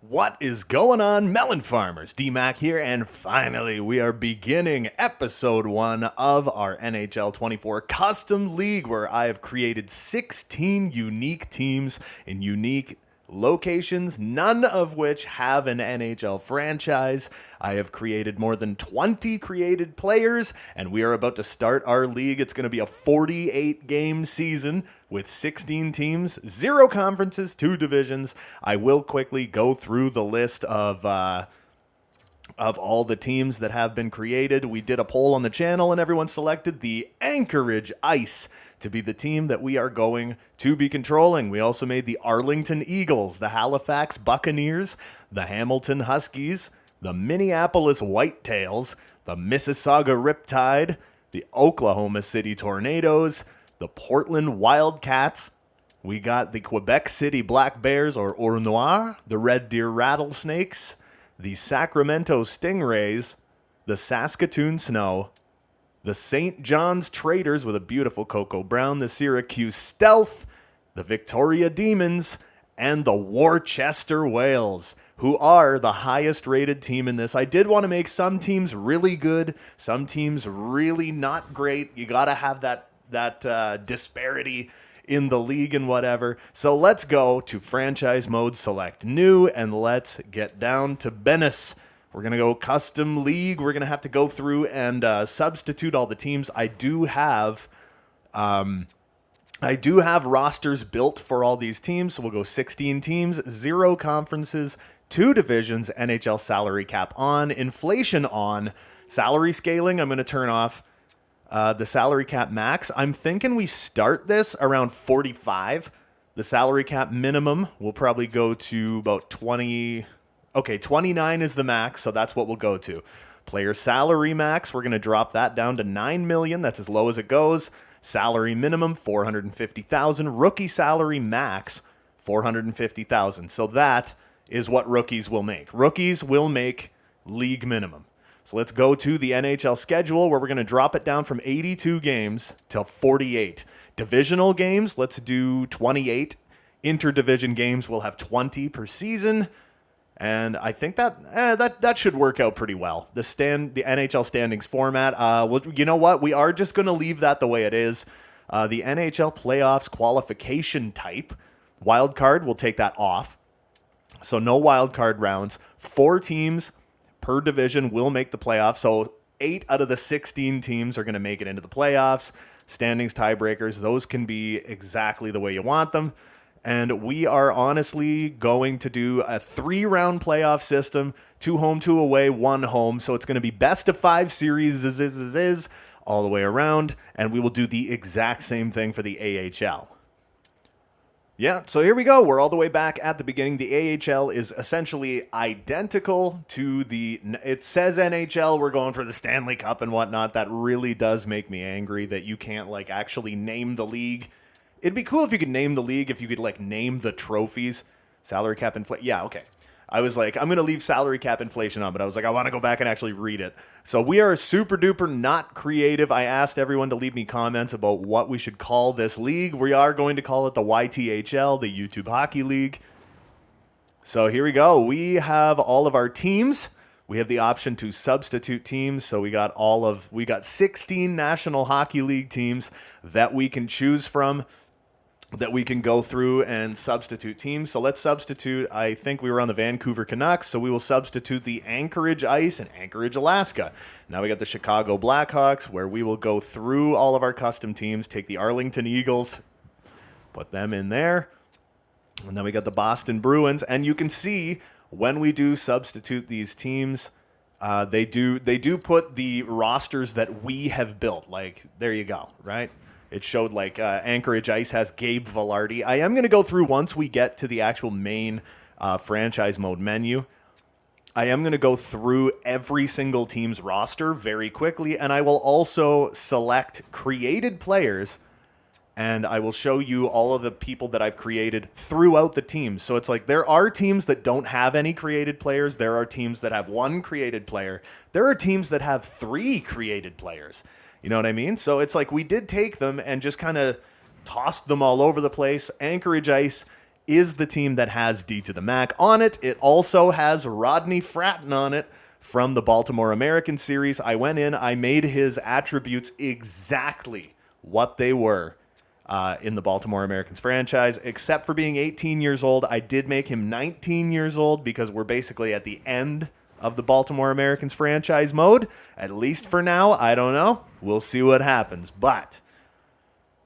What is going on, melon farmers? D-Mac here, and finally we are beginning episode 1 of our NHL 24 Custom League, where I have created 16 unique teams in unique locations, none of which have an NHL franchise. I have created more than 20 created players, and we are about to start our league. It's going to be a 48-game season with 16 teams, 0 conferences, 2 divisions. I will quickly go through the list of all the teams that have been created. We did a poll on the channel, and everyone selected the Anchorage Ice to be the team that we are going to be controlling. We also made the Arlington Eagles, the Halifax Buccaneers, the Hamilton Huskies, the Minneapolis Whitetails, the Mississauga Riptide, the Oklahoma City Tornadoes, the Portland Wildcats. We got the Quebec City Black Bears, or Ours Noir, the Red Deer Rattlesnakes, the Sacramento Stingrays, the Saskatoon Snow, the St. John's Traders with a beautiful Coco Brown, the Syracuse Stealth, the Victoria Demons, and the Worcester Whales, who are the highest rated team in this. I did want to make some teams really good, some teams really not great. You got to have that disparity in the league and whatever. So let's go to franchise mode, select new, and let's get down to business. We're going to go custom league. We're going to have to go through and substitute all the teams. I do have rosters built for all these teams. So we'll go 16 teams, 0 conferences, 2 divisions, NHL salary cap on, inflation on, salary scaling. I'm going to turn off the salary cap max. I'm thinking we start this around 45. The salary cap minimum will probably go to about 20. Okay, 29 is the max, so that's what we'll go to. Player salary max, we're going to drop that down to $9 million. That's as low as it goes. Salary minimum, $450,000. Rookie salary max, $450,000. So that is what rookies will make. Rookies will make league minimum. So let's go to the NHL schedule, where we're going to drop it down from 82 games to 48. Divisional games, let's do 28. Interdivision games, we'll have 20 per season. And I think that should work out pretty well. The NHL standings format. Well, you know what? We are just going to leave that the way it is. The NHL playoffs qualification type, wild card, we'll take that off. So no wild card rounds. 4 teams per division will make the playoffs. So 8 out of the 16 teams are going to make it into the playoffs. Standings tiebreakers, those can be exactly the way you want them. And we are honestly going to do a 3-round playoff system, 2 home, 2 away, 1 home. So it's going to be best of 5 series all the way around. And we will do the exact same thing for the AHL. Yeah, so here we go. We're all the way back at the beginning. The AHL is essentially identical to it says NHL. We're going for the Stanley Cup and whatnot. That really does make me angry that you can't actually name the league. It'd be cool if you could name the league, if you could name the trophies. Salary cap inflation. Yeah, okay. I was I'm going to leave salary cap inflation on, but I was I want to go back and actually read it. So we are super duper not creative. I asked everyone to leave me comments about what we should call this league. We are going to call it the YTHL, the YouTube Hockey League. So here we go. We have all of our teams. We have the option to substitute teams. So we got 16 National Hockey League teams that we can choose from, that we can go through and substitute teams. So let's substitute. I think we were on the Vancouver Canucks, so we will substitute the Anchorage Ice in Anchorage, Alaska. Now we got the Chicago Blackhawks, where we will go through all of our custom teams, take the Arlington Eagles, put them in there. And then we got the Boston Bruins, and you can see when we do substitute these teams, they do put the rosters that we have built. There you go, right? It showed Anchorage Ice has Gabe Vilardi. I am going to go through once we get to the actual main franchise mode menu. I am going to go through every single team's roster very quickly, and I will also select created players, and I will show you all of the people that I've created throughout the team. So it's there are teams that don't have any created players. There are teams that have 1 created player. There are teams that have 3 created players. You know what I mean? So it's we did take them and just kind of tossed them all over the place. Anchorage Ice is the team that has D to the Mac on it. It also has Rodney Fratton on it from the Baltimore American series. I went in, I made his attributes exactly what they were in the Baltimore Americans franchise, except for being 18 years old. I did make him 19 years old because we're basically at the end of the Baltimore Americans franchise mode, at least for now. I don't know. We'll see what happens. But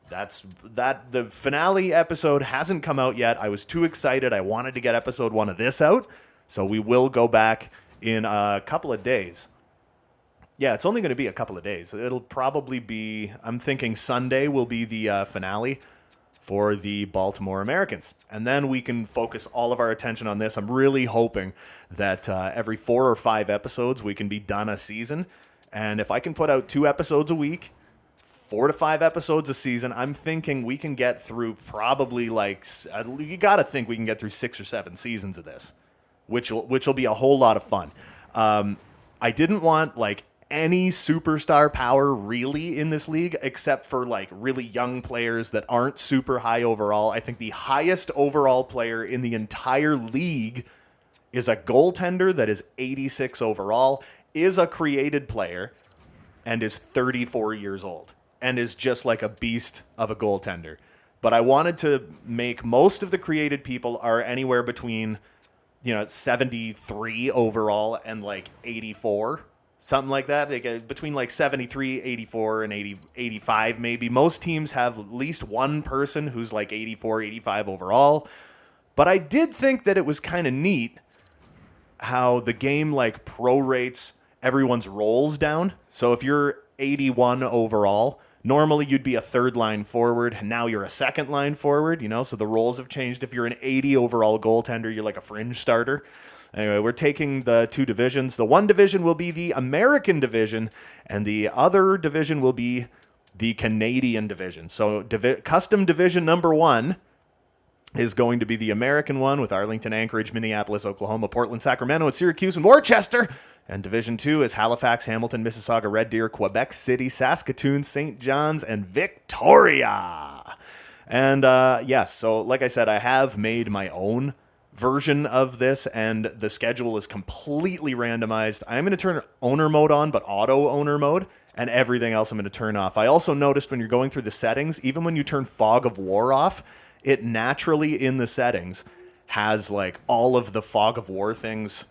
the finale episode hasn't come out yet. I was too excited. I wanted to get episode 1 of this out. So we will go back in a couple of days. Yeah, it's only going to be a couple of days. It'll probably be, I'm thinking Sunday will be the finale for the Baltimore Americans. And then we can focus all of our attention on this. I'm really hoping that every 4 or 5 episodes we can be done a season. And if I can put out 2 episodes a week, 4 to 5 episodes a season, I'm thinking we can get through probably you got to think we can get through 6 or 7 seasons of this, which will be a whole lot of fun. I didn't want any superstar power really in this league, except for really young players that aren't super high overall. I think the highest overall player in the entire league is a goaltender that is 86 overall, is a created player, and is 34 years old, and is just like a beast of a goaltender. But I wanted to make most of the created people are anywhere between 73 overall and 84. Something like that, between 73, 84, and 80, 85 maybe. Most teams have at least one person who's 84, 85 overall. But I did think that it was kind of neat how the game prorates everyone's roles down. So if you're 81 overall, normally you'd be a third line forward, and now you're a second line forward, so the roles have changed. If you're an 80 overall goaltender, you're a fringe starter. Anyway, we're taking the 2 divisions. The one division will be the American division, and the other division will be the Canadian division. So custom division number 1 is going to be the American one with Arlington, Anchorage, Minneapolis, Oklahoma, Portland, Sacramento, and Syracuse, and Worcester. And division 2 is Halifax, Hamilton, Mississauga, Red Deer, Quebec City, Saskatoon, St. John's, and Victoria. And yes, so like I said, I have made my own version of this, and the schedule is completely randomized. I'm going to turn owner mode on, but auto owner mode, and everything else I'm going to turn off. I also noticed when you're going through the settings, even when you turn Fog of War off, it naturally in the settings has all of the Fog of War things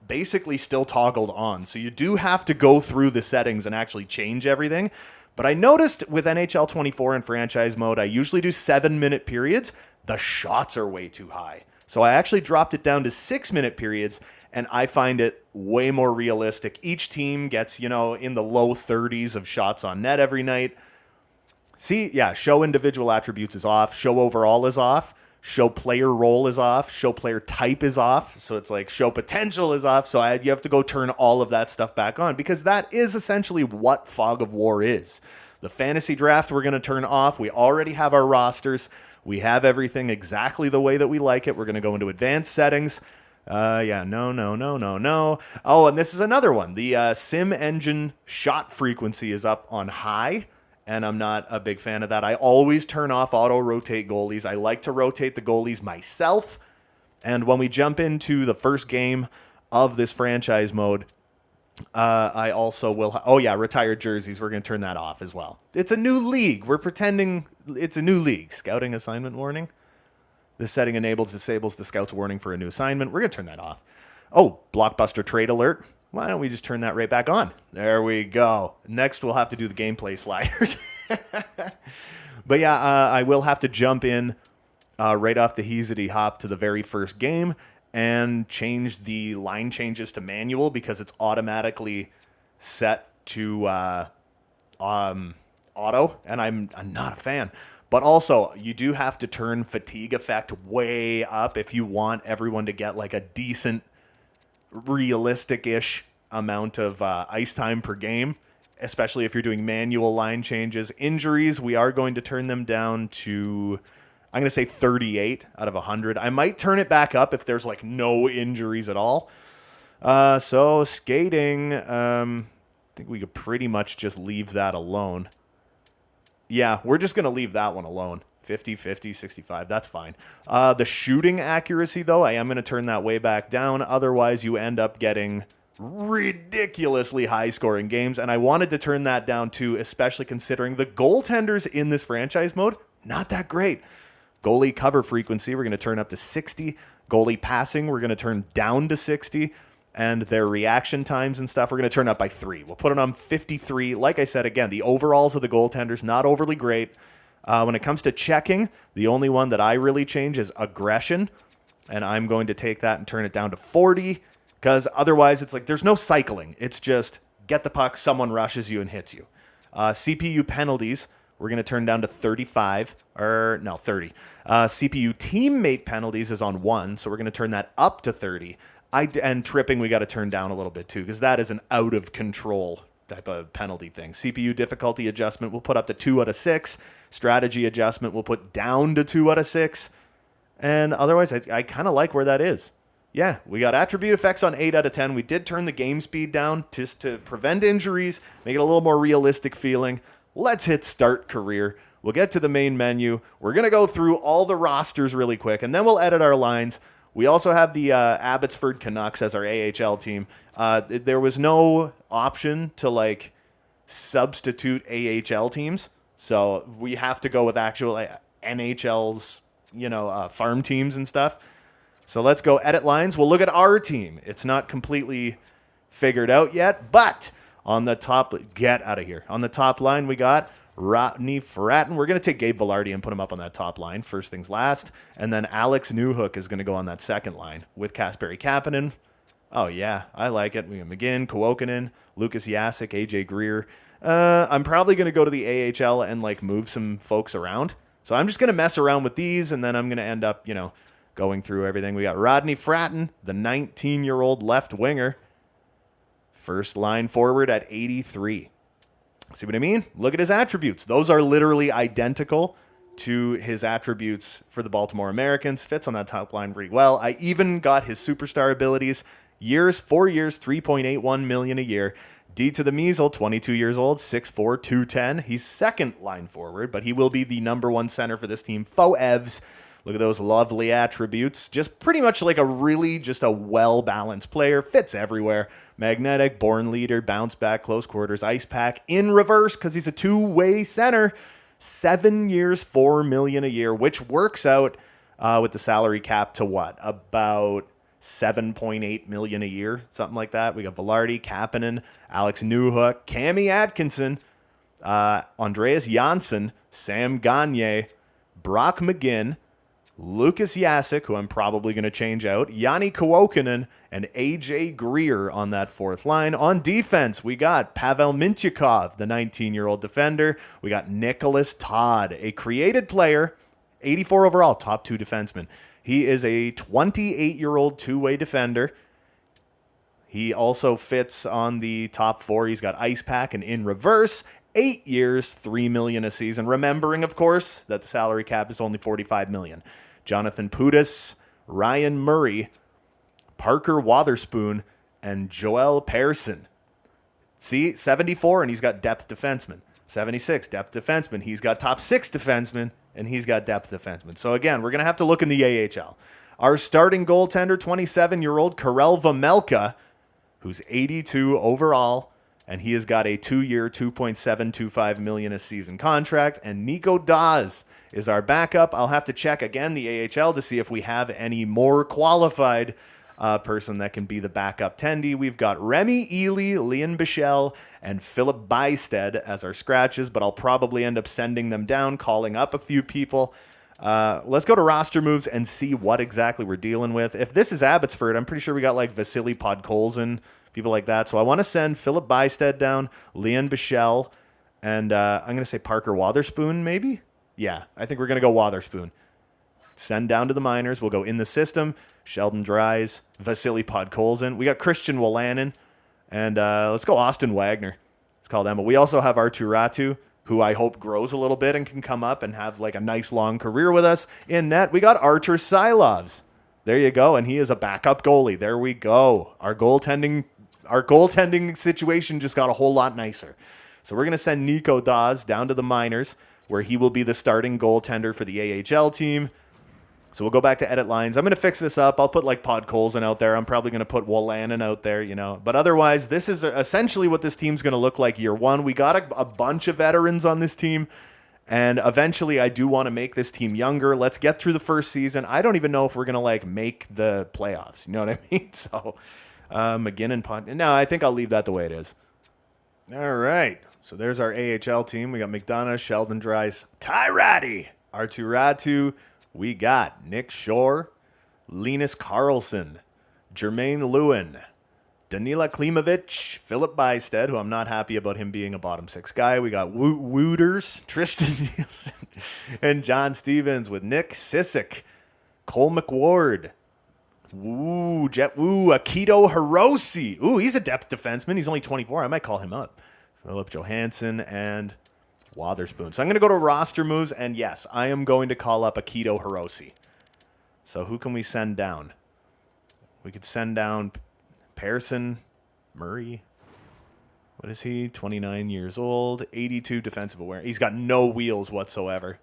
basically still toggled on. So you do have to go through the settings and actually change everything. But I noticed with NHL 24 in franchise mode, I usually do 7-minute periods. The shots are way too high. So I actually dropped it down to 6-minute periods, and I find it way more realistic. Each team gets, in the low 30s of shots on net every night. See, yeah, show individual attributes is off. Show overall is off. Show player role is off. Show player type is off. So it's show potential is off. So you have to go turn all of that stuff back on, because that is essentially what Fog of War is. The fantasy draft we're going to turn off. We already have our rosters. We have everything exactly the way that we like it. We're going to go into advanced settings. No. Oh, and this is another one. The sim engine shot frequency is up on high, and I'm not a big fan of that. I always turn off auto rotate goalies. I like to rotate the goalies myself. And when we jump into the first game of this franchise mode, I also will... retired jerseys. We're going to turn that off as well. It's a new league. We're pretending it's a new league. Scouting assignment warning. This setting disables the scout's warning for a new assignment. We're going to turn that off. Oh, blockbuster trade alert. Why don't we just turn that right back on? There we go. Next, we'll have to do the gameplay sliders. But yeah, I will have to jump in right off the heezity hop to the very first game and change the line changes to manual, because it's automatically set to auto, and I'm not a fan. But also, you do have to turn fatigue effect way up if you want everyone to get a decent, realistic-ish amount of ice time per game, especially if you're doing manual line changes. Injuries, we are going to turn them down to... I'm going to say 38 out of 100. I might turn it back up if there's no injuries at all. So skating, I think we could pretty much just leave that alone. Yeah, we're just going to leave that one alone 50, 50, 65. That's fine. The shooting accuracy, though, I am going to turn that way back down. Otherwise, you end up getting ridiculously high-scoring games, and I wanted to turn that down, too, especially considering the goaltenders in this franchise mode, not that great. Goalie cover frequency, we're going to turn up to 60. Goalie passing, we're going to turn down to 60. And their reaction times and stuff, we're going to turn up by 3. We'll put it on 53. Like I said, again, the overalls of the goaltenders, not overly great. When it comes to checking, the only one that I really change is aggression. And I'm going to take that and turn it down to 40. Because otherwise, it's like there's no cycling. It's just get the puck, someone rushes you and hits you. CPU penalties, we're going to turn down to 35. 30. CPU teammate penalties is on 1. So we're going to turn that up to 30. And tripping, we got to turn down a little bit, too, because that is an out-of-control type of penalty thing. CPU difficulty adjustment, we'll put up to 2 out of 6. Strategy adjustment, we'll put down to 2 out of 6. And otherwise, I kind of like where that is. Yeah, we got attribute effects on 8 out of 10. We did turn the game speed down just to prevent injuries, make it a little more realistic feeling. Let's hit start career. We'll get to the main menu. We're going to go through all the rosters really quick, and then we'll edit our lines. We also have the Abbotsford Canucks as our AHL team. There was no option to substitute AHL teams, so we have to go with actual NHL's farm teams and stuff. So let's go edit lines. We'll look at our team. It's not completely figured out yet, but on the top, get out of here. On the top line, we got Rodney Fratton. We're going to take Gabe Velarde and put him up on that top line. First things last. And then Alex Newhook is going to go on that second line with Kasperi Kapanen. Oh, yeah, I like it. We got McGinn, Kuokkanen, Lucas Jasek, AJ Greer. I'm probably going to go to the AHL and move some folks around. So I'm just going to mess around with these, and then I'm going to end up, going through everything. We got Rodney Fratton, the 19-year-old left winger. First line forward at 83. See what I mean? Look at his attributes. Those are literally identical to his attributes for the Baltimore Americans. Fits on that top line pretty well. I even got his superstar abilities. 4 years, $3.81 million a year. D to the Measle, 22 years old, 6'4", 210. He's second line forward, but he will be the number 1 center for this team. Faux Evs. Look at those lovely attributes. Just pretty much like a well-balanced player. Fits everywhere. Magnetic, born leader, bounce back, close quarters, ice pack. In reverse, because he's a two-way center. 7 years, $4 million a year, which works out with the salary cap to what? About $7.8 million a year, something like that. We got Velarde, Kapanen, Alex Newhook, Cami Atkinson, Andreas Janssen, Sam Gagne, Brock McGinn, Lucas Jasek, who I'm probably going to change out, Yanni Kuokkanen, and AJ Greer on that fourth line. On defense, we got Pavel Mintyukov, the 19-year-old defender. We got Nicholas Todd, a created player, 84 overall, top 2 defenseman. He is a 28-year-old two-way defender. He also fits on the top 4. He's got ice pack and in reverse. 8 years, $3 million a season. Remembering, of course, that the salary cap is only $45 million. Jonathan Pudas, Ryan Murray, Parker Wotherspoon, and Joel Persson. See, 74, and he's got depth defenseman. 76, depth defenseman. He's got top 6 defenseman, and he's got depth defenseman. So again, we're going to have to look in the AHL. Our starting goaltender, 27-year-old Karel Vejmelka, who's 82 overall, and he has got a 2-year, $2.725 million a season contract. And Nico Dawes is our backup. I'll have to check again the AHL to see if we have any more qualified person that can be the backup tendy. We've got Remy Ely, Leon Bichelle, and Philip Bystead as our scratches, but I'll probably end up sending them down, calling up a few people. Let's go to roster moves and see what exactly we're dealing with. If this is Abbotsford, I'm pretty sure we got Vasily Podkolzin, people like that. So I want to send Philip Bystead down, Leon Bichelle, and I'm going to say Parker Wotherspoon, maybe? Yeah, I think we're going to go Wotherspoon. Send down to the minors. We'll go in the system. Sheldon Dries, Vasily Podkolzin. We got Christian Wolanin, and let's go Austin Wagner. Let's call them. But we also have Artur Ratu, who I hope grows a little bit and can come up and have a nice long career with us. In net, we got Artur Silovs. There you go, and he is a backup goalie. There we go. Our goaltending situation just got a whole lot nicer. So we're going to send Nico Dawes down to the minors. where he will be the starting goaltender for the AHL team. So we'll go back to edit lines. I'm going to fix this up. I'll put like Podkolzin out there. I'm probably going to put Wolanin out there, But otherwise, this is essentially what this team's going to look like year one. We got a bunch of veterans on this team. And eventually, I do want to make this team younger. Let's get through the first season. I don't even know if we're going to make the playoffs. You know what I mean? So McGinn and Pont. No, I think I'll leave that the way it is. All right. So there's our AHL team. We got McDonough, Sheldon Dries, Tyrati, Arttu Ratu. We got Nick Shore, Linus Karlsson, Jermaine Lewin, Danila Klimovic, Philip Bystead, who I'm not happy about him being a bottom six guy. We got Wooters, Tristan Nielsen, and John Stevens with Nick Sissick, Cole McWard, Akito Hiroshi. Ooh, he's a depth defenseman. He's only 24. I might call him up. Philip Johansson and Wotherspoon. So I'm going to go to roster moves, and yes, I am going to call up Akito Hiroshi. So who can we send down? We could send down Pearson Murray. What is he? 29 years old, 82 defensive awareness. He's got no wheels whatsoever.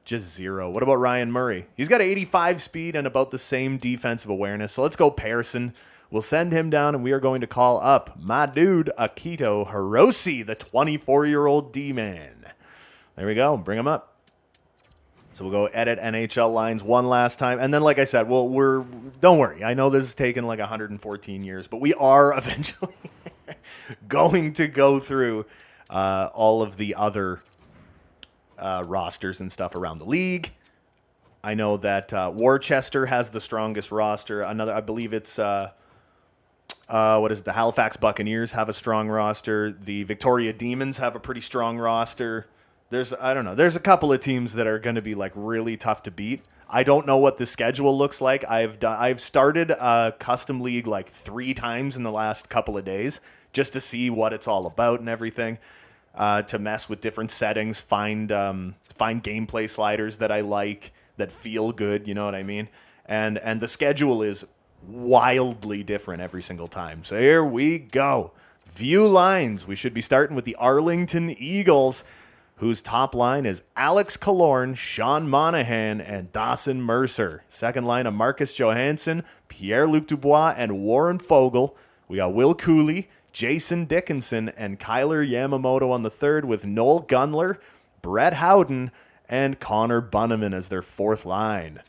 Just 0. What about Ryan Murray? He's got 85 speed and about the same defensive awareness. So let's go Pearson. We'll send him down, and we are going to call up my dude, Akito Hiroshi, the 24-year-old D-man. There we go. Bring him up. So we'll go edit NHL lines one last time. And then, like I said, don't worry. I know this is taking 114 years, but we are eventually going to go through all of the other rosters and stuff around the league. I know that Worcester has the strongest roster. I believe it's... the Halifax Buccaneers have a strong roster. The Victoria Demons have a pretty strong roster. There's a couple of teams that are going to be really tough to beat. I don't know what the schedule looks like. I've started a custom league 3 times in the last couple of days just to see what it's all about and everything, to mess with different settings, find gameplay sliders that I like, that feel good, you know what I mean? And the schedule is wildly different every single time. So here we go. View lines. We should be starting with the Arlington Eagles, whose top line is Alex Killorn, Sean Monahan, and Dawson Mercer. Second line of Marcus Johansson, Pierre-Luc Dubois, and Warren Fogle. We got Will Cooley, Jason Dickinson, and Kyler Yamamoto on the third, with Noel Gunler, Brett Howden, and Connor Bunneman as their fourth line.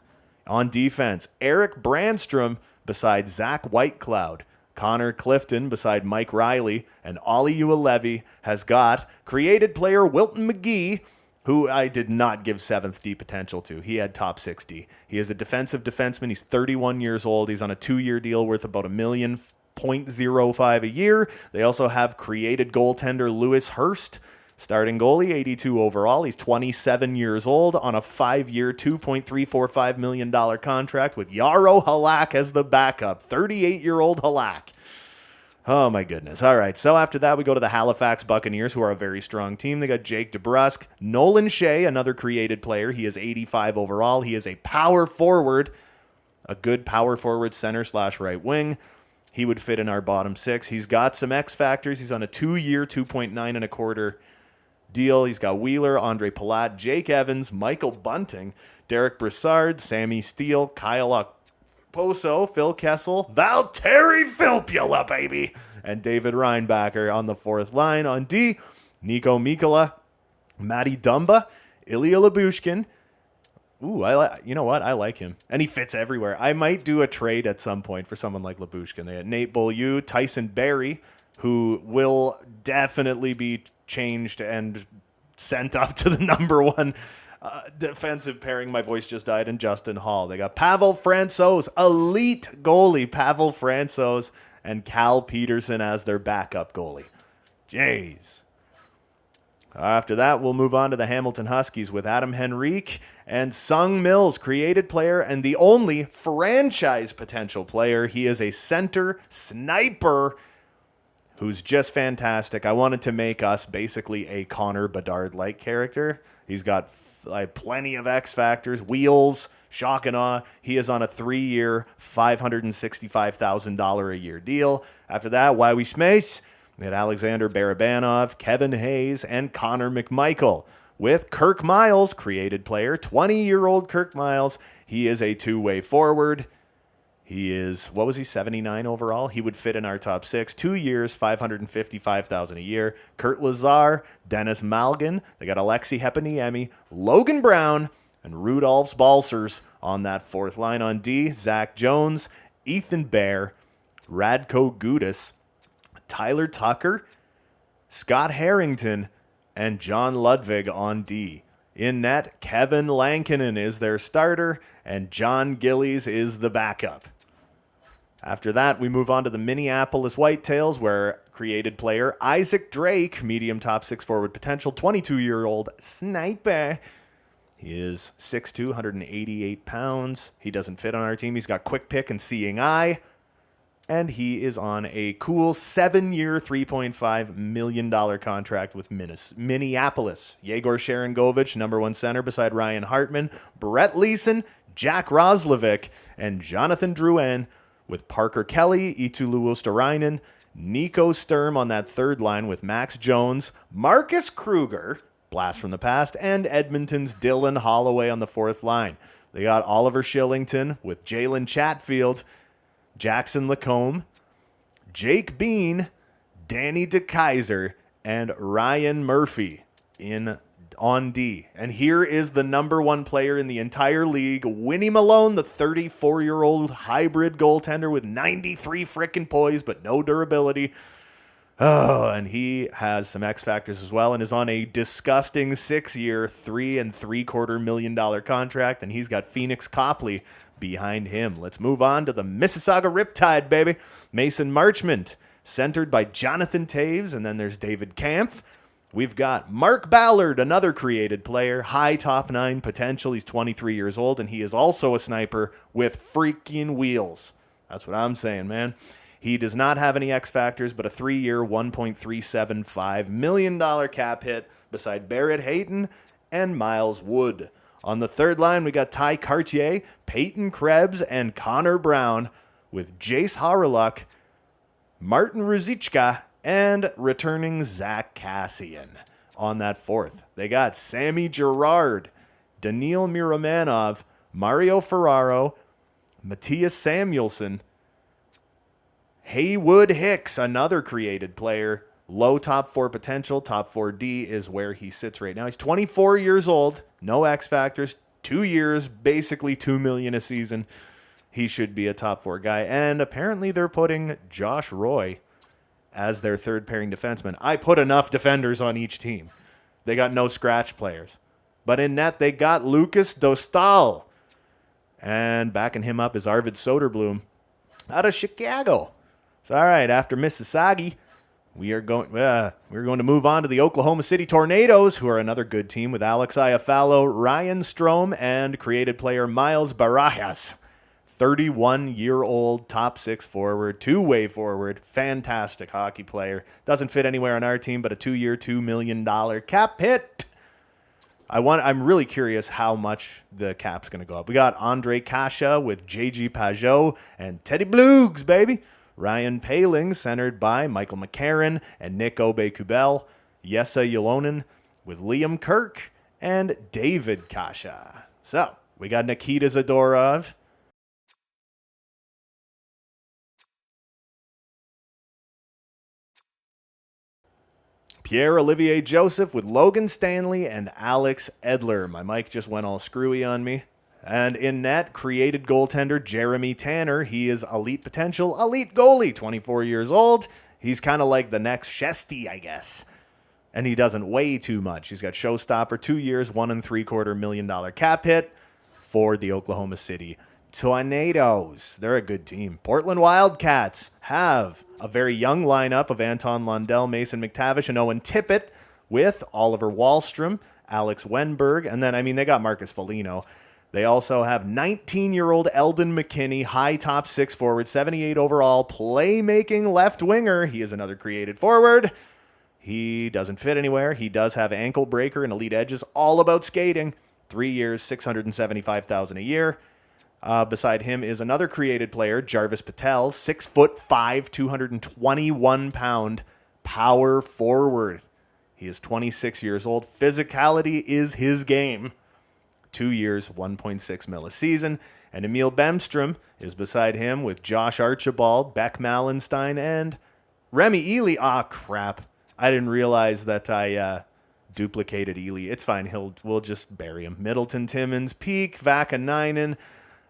On defense, Eric Brandstrom beside Zach Whitecloud. Connor Clifton beside Mike Riley, and Ollie Uelevi has got created player Wilton McGee, who I did not give 7th D potential to. He had top 60. He is a defensive defenseman. He's 31 years old. He's on a 2-year deal worth about $1.05 a year. They also have created goaltender Lewis Hurst, starting goalie, 82 overall. He's 27 years old on a 5-year, $2.345 million contract with Yarrow Halak as the backup. 38-year-old Halak. Oh, my goodness. All right, so after that, we go to the Halifax Buccaneers, who are a very strong team. They got Jake DeBrusk, Nolan Shea, another created player. He is 85 overall. He is a power forward, a good power forward center/right wing. He would fit in our bottom 6. He's got some X factors. He's on a 2-year, $2.925 deal. He's got Wheeler, Andre Palat, Jake Evans, Michael Bunting, Derek Brassard, Sammy Steele, Kyle Okposo, Phil Kessel, Valtteri Filppula, baby, and David Reinbacher on the fourth line. On D, Nico Mikkola, Matty Dumba, Ilya Lyubushkin. Ooh, you know what? I like him. And he fits everywhere. I might do a trade at some point for someone like Lyubushkin. They had Nate Beaulieu, Tyson Barrie, who will definitely be changed and sent up to the number 1 defensive pairing. My voice just died. And Justin Hall. They got Pavel Francouz, elite goalie Pavel Francouz, and Cal Peterson as their backup goalie. Jeez. After that, we'll move on to the Hamilton Huskies with Adam Henrique and Sung Mills, created player and the only franchise potential player. He is a center sniper who's just fantastic. I wanted to make us basically a Connor Bedard-like character. He's got plenty of X factors, wheels, shock and awe. He is on a 3-year, $565,000 a year deal. After that, Why We Smash, we had Alexander Barabanov, Kevin Hayes, and Connor McMichael. with Kirk Miles, created player, 20-year-old Kirk Miles. He is a two-way forward. He is, what was he, 79 overall? He would fit in our top 6. 2 years, $555,000 a year. Kurt Lazar, Dennis Malgin. They got Alexi Heponiemi, Logan Brown, and Rudolph Balsers on that fourth line. On D, Zach Jones, Ethan Bear, Radko Gudas, Tyler Tucker, Scott Harrington, and John Ludwig on D. In net, Kevin Lankinen is their starter, and John Gillies is the backup. After that, we move on to the Minneapolis Whitetails, where created player Isaac Drake, medium top 6 forward potential, 22-year-old sniper. He is 6'2", 188 pounds. He doesn't fit on our team. He's got quick pick and seeing eye. And he is on a cool 7-year, $3.5 million contract with Minneapolis. Yegor Sharangovich, number 1 center beside Ryan Hartman, Brett Leeson, Jack Roslovic, and Jonathan Drouin, with Parker Kelly, Eetu Luosterainen, Nico Sturm on that third line with Max Jones, Marcus Kruger, blast from the past, and Edmonton's Dylan Holloway on the fourth line. They got Oliver Shillington with Jalen Chatfield, Jackson Lacombe, Jake Bean, Danny DeKaiser, and Ryan Murphy on D. And here is the number 1 player in the entire league, Winnie Malone, the 34-year-old hybrid goaltender with 93 frickin' poise but no durability. Oh, and he has some X factors as well and is on a disgusting 6-year, $3.75 million contract, and he's got Phoenix Copley behind him. Let's move on to the Mississauga Riptide, baby. Mason Marchment, centered by Jonathan Taves, and then there's David Kampf. We've got Mark Ballard, another created player, high top 9 potential. He's 23 years old, and he is also a sniper with freaking wheels. That's what I'm saying, man. He does not have any X factors, but a 3-year, $1.375 million cap hit beside Barrett Hayton and Miles Wood. On the third line, we got Ty Cartier, Peyton Krebs, and Connor Brown, with Jace Haraluk, Martin Ruzichka, and returning Zach Kassian on that fourth. They got Sammy Girard, Daniil Miramanov, Mario Ferraro, Matthias Samuelson, Haywood Hicks, another created player, low top 4 potential. Top 4D is where he sits right now. He's 24 years old, no X factors, 2 years, basically $2 million a season. He should be a top 4 guy. And apparently they're putting Josh Roy as their third pairing defenseman. I put enough defenders on each team. They got no scratch players. But in net, they got Lucas Dostal. And backing him up is Arvid Soderblom out of Chicago. So, all right, after Mississauga, we're going to move on to the Oklahoma City Tornadoes, who are another good team with Alex Iafallo, Ryan Strome, and created player Miles Barajas. 31-year-old top 6 forward, two-way forward, fantastic hockey player. Doesn't fit anywhere on our team, but a 2-year, $2 million cap hit. I'm really curious how much the cap's going to go up. We got Andre Kasha with JG Pajot and Teddy Blugs, baby. Ryan Paling, centered by Michael McCarron and Nick Obe-Kubel. Yessa Yolonen with Liam Kirk and David Kasha. So, we got Nikita Zadorov, Pierre-Olivier Joseph with Logan Stanley and Alex Edler. My mic just went all screwy on me. And in net, created goaltender Jeremy Tanner. He is elite potential, elite goalie, 24 years old. He's kind of like the next Shesty, I guess. And he doesn't weigh too much. He's got showstopper, 2 years, $1.75 million cap hit for the Oklahoma City Tornadoes. They're a good team. Portland Wildcats have a very young lineup of Anton Lundell, Mason McTavish, and Owen Tippett with Oliver Wahlstrom, Alex Wenberg, and then, they got Marcus Foligno. They also have 19-year-old Eldon McKinney, high top 6 forward, 78 overall, playmaking left winger. He is another created forward. He doesn't fit anywhere. He does have ankle breaker and elite edges, all about skating. 3 years, $675,000 a year. Beside him is another created player, Jarvis Patel, 6'5", 221-pound power forward. He is 26 years old. Physicality is his game. 2 years, 1.6 mil a season. And Emil Bemstrom is beside him with Josh Archibald, Beck Mallenstein, and Remy Ely. Ah, crap. I didn't realize that I duplicated Ely. It's fine. We'll just bury him. Middleton Timmins, Peak, Vakanainen,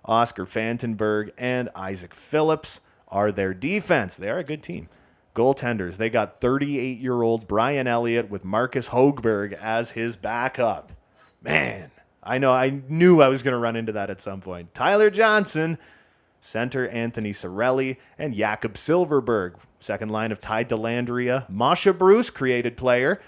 Oscar Fantenberg, and Isaac Phillips are their defense. They are a good team. Goaltenders, they got 38-year-old Brian Elliott with Marcus Högberg as his backup. Man, I knew I was going to run into that at some point. Tyler Johnson, center Anthony Cirelli, and Jakob Silverberg. Second line of Ty Dellandrea. Masha Bruce, created player.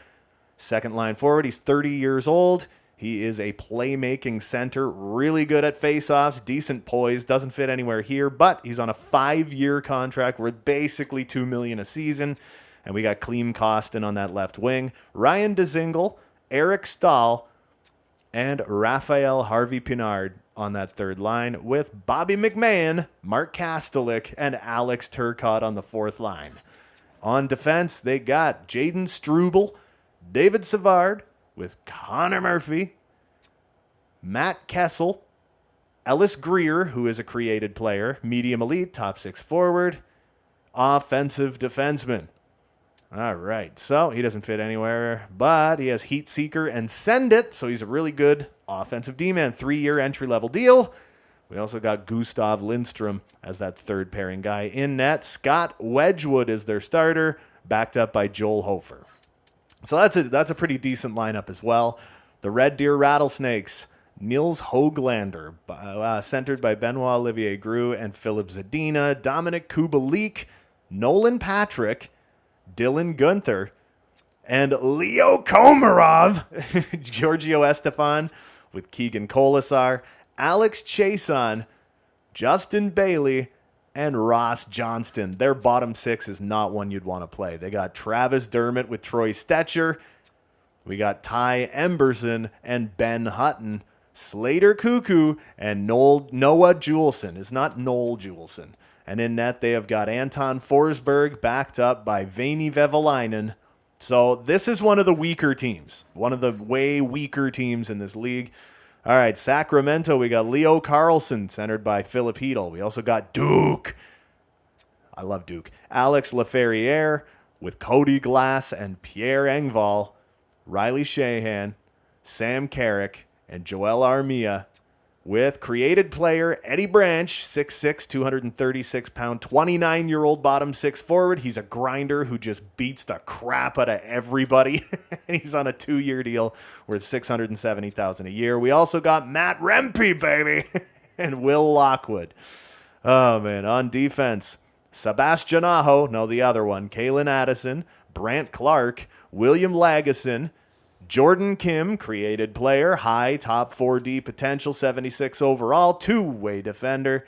Second line forward, he's 30 years old. He is a playmaking center, really good at faceoffs, decent poise, doesn't fit anywhere here, but he's on a 5-year contract worth basically $2 million a season. And we got Klim Kostin on that left wing, Ryan Dzingel, Eric Stahl, and Raphael Harvey Pinard on that third line with Bobby McMahon, Mark Kastelik, and Alex Turcotte on the fourth line. On defense, they got Jaden Struble, David Savard, with Connor Murphy, Matt Kessel, Ellis Greer, who is a created player, medium elite, top 6 forward, offensive defenseman. All right, so he doesn't fit anywhere, but he has Heat Seeker and Send It, so he's a really good offensive D-man, 3-year entry-level deal. We also got Gustav Lindstrom as that third pairing guy in net. Scott Wedgwood is their starter, backed up by Joel Hofer. So that's a pretty decent lineup as well. The Red Deer Rattlesnakes, Nils Höglander, centered by Benoit Olivier Groux and Philip Zadina, Dominic Kubalik, Nolan Patrick, Dylan Gunther, and Leo Komarov, Giorgio Estefan with Keegan Colasar, Alex Chason, Justin Bailey, and Ross Johnston. Their bottom 6 is not one you'd want to play. They got Travis Dermott with Troy Stetcher. We got Ty Emberson and Ben Hutton. Slater Cuckoo and Noah Juleson. Is not Noel Juleson. And in net, they have got Anton Forsberg backed up by Veini Vevalainen. So this is one of the weaker teams. One of the way weaker teams in this league. All right, Sacramento, we got Leo Carlson, centered by Philip Hedl. We also got Duke. I love Duke. Alex Laferriere with Cody Glass and Pierre Engvall. Riley Shahan, Sam Carrick, and Joel Armia with created player Eddie Branch, 6'6", 236-pound, 29-year-old bottom 6 forward. He's a grinder who just beats the crap out of everybody. And he's on a 2-year deal worth $670,000 a year. We also got Matt Rempe, baby, and Will Lockwood. Oh, man. On defense, Sebastian Aho, no, the other one, Kalen Addison, Brant Clark, William Lagesson, Jordan Kim, created player, high top 4D potential, 76 overall, 2-way defender.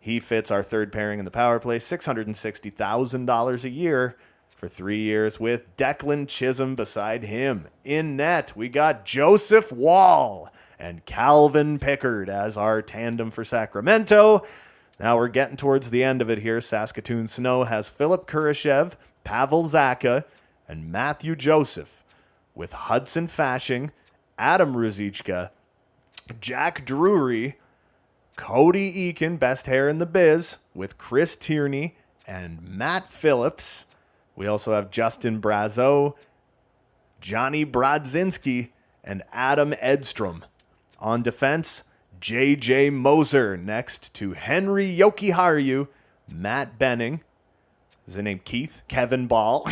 He fits our third pairing in the power play, $660,000 a year for 3 years with Declan Chisholm beside him. In net, we got Joseph Wall and Calvin Pickard as our tandem for Sacramento. Now we're getting towards the end of it here. Saskatoon Snow has Philip Kurashev, Pavel Zacha, and Matthew Joseph, with Hudson Fashing, Adam Ruzicka, Jack Drury, Cody Eakin, best hair in the biz, with Chris Tierney and Matt Phillips. We also have Justin Brazeau, Johnny Brodzinski, and Adam Edstrom. On defense, J.J. Moser next to Henry Jokiharju, Matt Benning. Is his name Keith? Kevin Ball.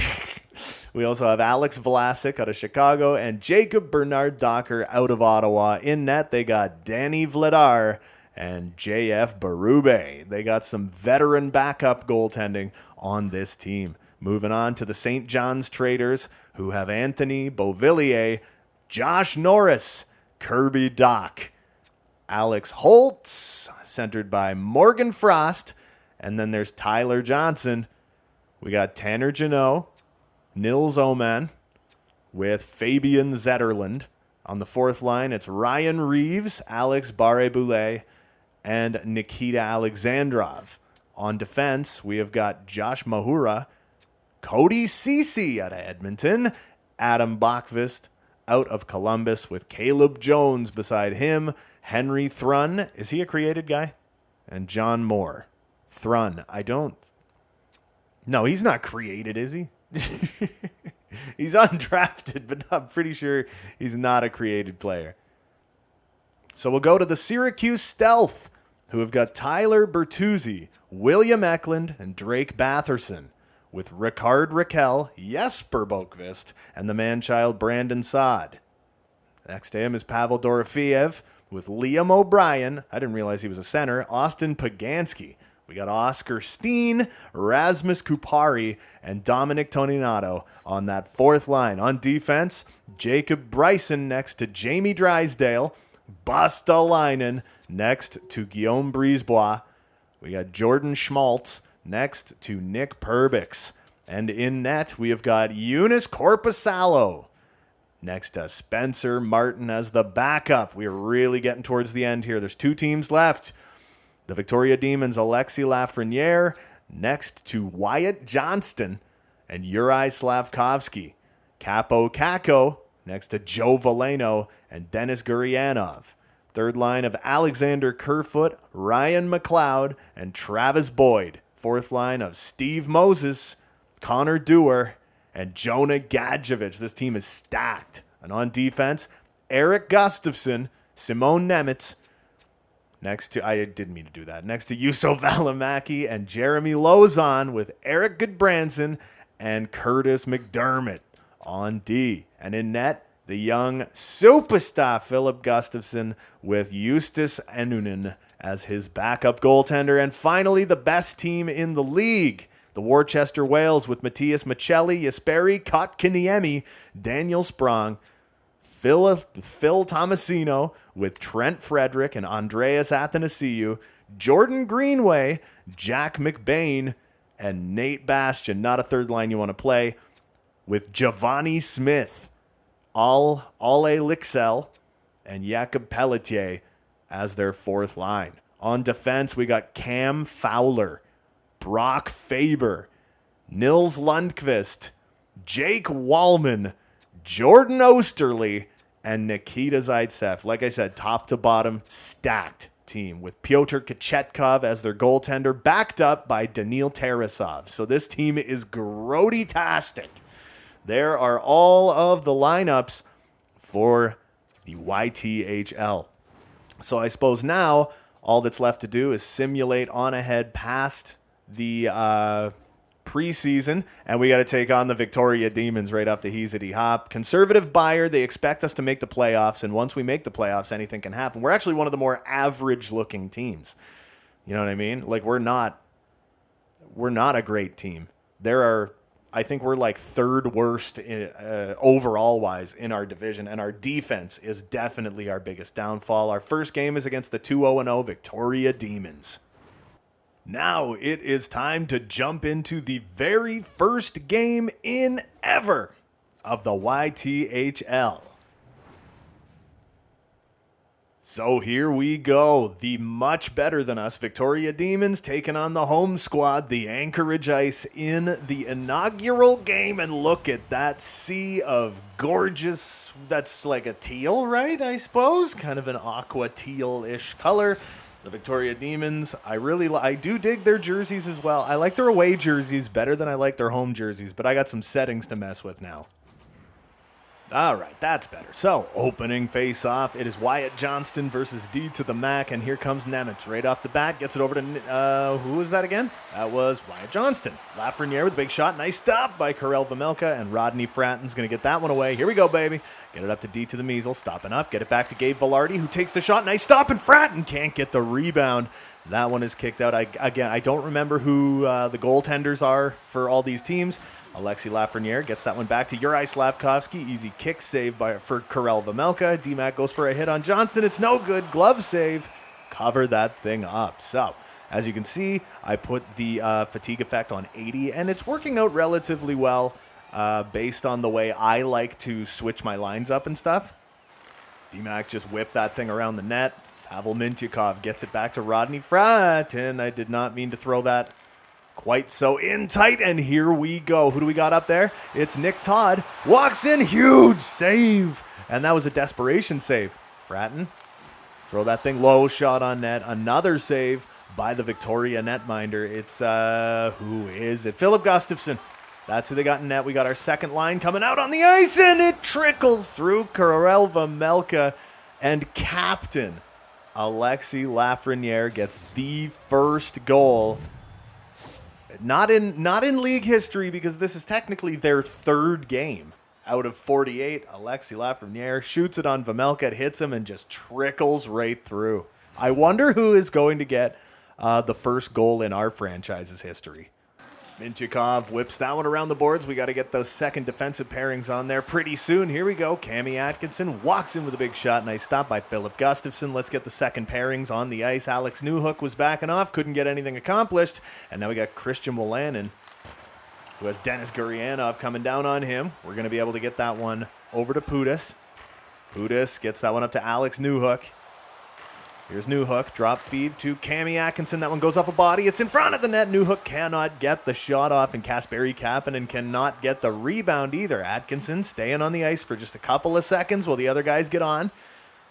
We also have Alex Vlasic out of Chicago and Jacob Bernard Docker out of Ottawa. In net, they got Danny Vladar and J.F. Berube. They got some veteran backup goaltending on this team. Moving on to the St. John's Traders, who have Anthony Beauvillier, Josh Norris, Kirby Dock, Alex Holtz, centered by Morgan Frost, and then there's Tyler Johnson. We got Tanner Janot, Nils Oman, with Fabian Zetterlund. On the fourth line, it's Ryan Reeves, Alex Barre-Boulet, and Nikita Alexandrov. On defense, we have got Josh Mahura, Cody Ceci out of Edmonton, Adam Bachvist out of Columbus with Caleb Jones beside him. Henry Thrun, is he a created guy? And John Moore. Thrun, no, he's not created, is he? He's undrafted, but I'm pretty sure he's not a created player. So we'll go to the Syracuse Stealth, who have got Tyler Bertuzzi, William Eklund, and Drake Batherson, with Ricard Raquel, Jesper Bokvist, and the man-child Brandon Saad. Next to him is Pavel Dorofeev, with Liam O'Brien, I didn't realize he was a center, Austin Pagansky. We got Oscar Steen, Rasmus Kupari, and Dominic Toninato on that fourth line. On defense, Jacob Bryson next to Jamie Drysdale, Bastalainen next to Guillaume Brisebois. We got Jordan Schmaltz next to Nick Perbix. And in net, we have got Eunice Corpusalo next to Spencer Martin as the backup. We are really getting towards the end here. There's 2 teams left. The Victoria Demons, Alexi Lafreniere, next to Wyatt Johnston and Uri Slavkovsky. Capo Kako, next to Joe Valeno and Dennis Guryanov. Third line of Alexander Kerfoot, Ryan McLeod, and Travis Boyd. Fourth line of Steve Moses, Connor Dewar, and Jonah Gadjevich. This team is stacked. And on defense, Eric Gustafson, Simone Nemitz, next to Juuso Välimäki and Jeremy Lozon with Eric Goodbranson and Curtis McDermott on D. And in net, the young superstar Philip Gustafson with Justus Ennunen as his backup goaltender. And finally, the best team in the league, the Worcester Whales with Matthias Michelli, Jesperi Kotkaniemi, Daniel Sprong, Phil Tomasino with Trent Frederick and Andreas Athanasiou, Jordan Greenway, Jack McBain, and Nate Bastian. Not a third line you want to play, with Giovanni Smith, Ale Lixell, and Jakob Pelletier as their fourth line. On defense, we got Cam Fowler, Brock Faber, Nils Lundqvist, Jake Wallman, Jordan Osterley, and Nikita Zaitsev. Like I said, top to bottom, stacked team with Pyotr Kachetkov as their goaltender, backed up by Daniil Tarasov. So this team is grody-tastic. There are all of the lineups for the YTHL. So I suppose now all that's left to do is simulate on ahead past the preseason, and we got to take on the Victoria Demons right off the Heezity Hop. Conservative buyer, they expect us to make the playoffs, and once we make the playoffs, anything can happen. We're actually one of the more average-looking teams. You know what I mean? Like, we're not a great team. I think we're like third worst overall-wise in our division, and our defense is definitely our biggest downfall. Our first game is against the 2-0-0 Victoria Demons. Now it is time to jump into the very first game in ever of the YTHL. So here we go. The much better than us Victoria Demons taking on the home squad, the Anchorage Ice, in the inaugural game. And look at that sea of gorgeous, that's like a teal, right? I suppose kind of an aqua teal-ish color. The Victoria Demons, I do dig their jerseys as well. I like their away jerseys better than I like their home jerseys, but I got some settings to mess with now. All right, that's better. So, opening face-off, it is Wyatt Johnston versus D to the Mac, and here comes Nemitz right off the bat. Gets it over to, who was that again? That was Wyatt Johnston. Lafreniere with a big shot. Nice stop by Karel Vamelka, and Rodney Fratton's going to get that one away. Here we go, baby. Get it up to D to the Measles, stopping up. Get it back to Gabe Velarde, who takes the shot. Nice stop, and Fratton can't get the rebound. That one is kicked out. I don't remember who the goaltenders are for all these teams. Alexi Lafreniere gets that one back to Uri Slavkovsky. Easy kick save for Karel Vamelka. D-Mac goes for a hit on Johnston. It's no good. Glove save. Cover that thing up. So, as you can see, I put the fatigue effect on 80, and it's working out relatively well based on the way I like to switch my lines up and stuff. D-Mac just whipped that thing around the net. Pavel Mintyukov gets it back to Rodney Fratton. I did not mean to throw that quite so in tight, and here we go. Who do we got up there? It's Nick Todd. Walks in, huge save. And that was a desperation save. Fratton, throw that thing low, shot on net. Another save by the Victoria netminder. It's, who is it? Philip Gustafsson. That's who they got in net. We got our second line coming out on the ice, and it trickles through Karel Vejmelka, and captain Alexis Lafreniere gets the first goal. Not in league history, because this is technically their third game out of 48. Alexis Lafreniere shoots it on Vejmelka, it hits him, and just trickles right through. I wonder who is going to get the first goal in our franchise's history. Mintyukov whips that one around the boards. We got to get those second defensive pairings on there pretty soon. Here we go. Cami Atkinson walks in with a big shot. Nice stop by Philip Gustafsson. Let's get the second pairings on the ice. Alex Newhook was backing off. Couldn't get anything accomplished. And now we got Christian Wolanin, who has Denis Gurianov coming down on him. We're going to be able to get that one over to Pudas. Pudas gets that one up to Alex Newhook. Here's Newhook, drop feed to Cami Atkinson. That one goes off a body. It's in front of the net. Newhook cannot get the shot off, and Kasperi Kapanen cannot get the rebound either. Atkinson staying on the ice for just a couple of seconds while the other guys get on.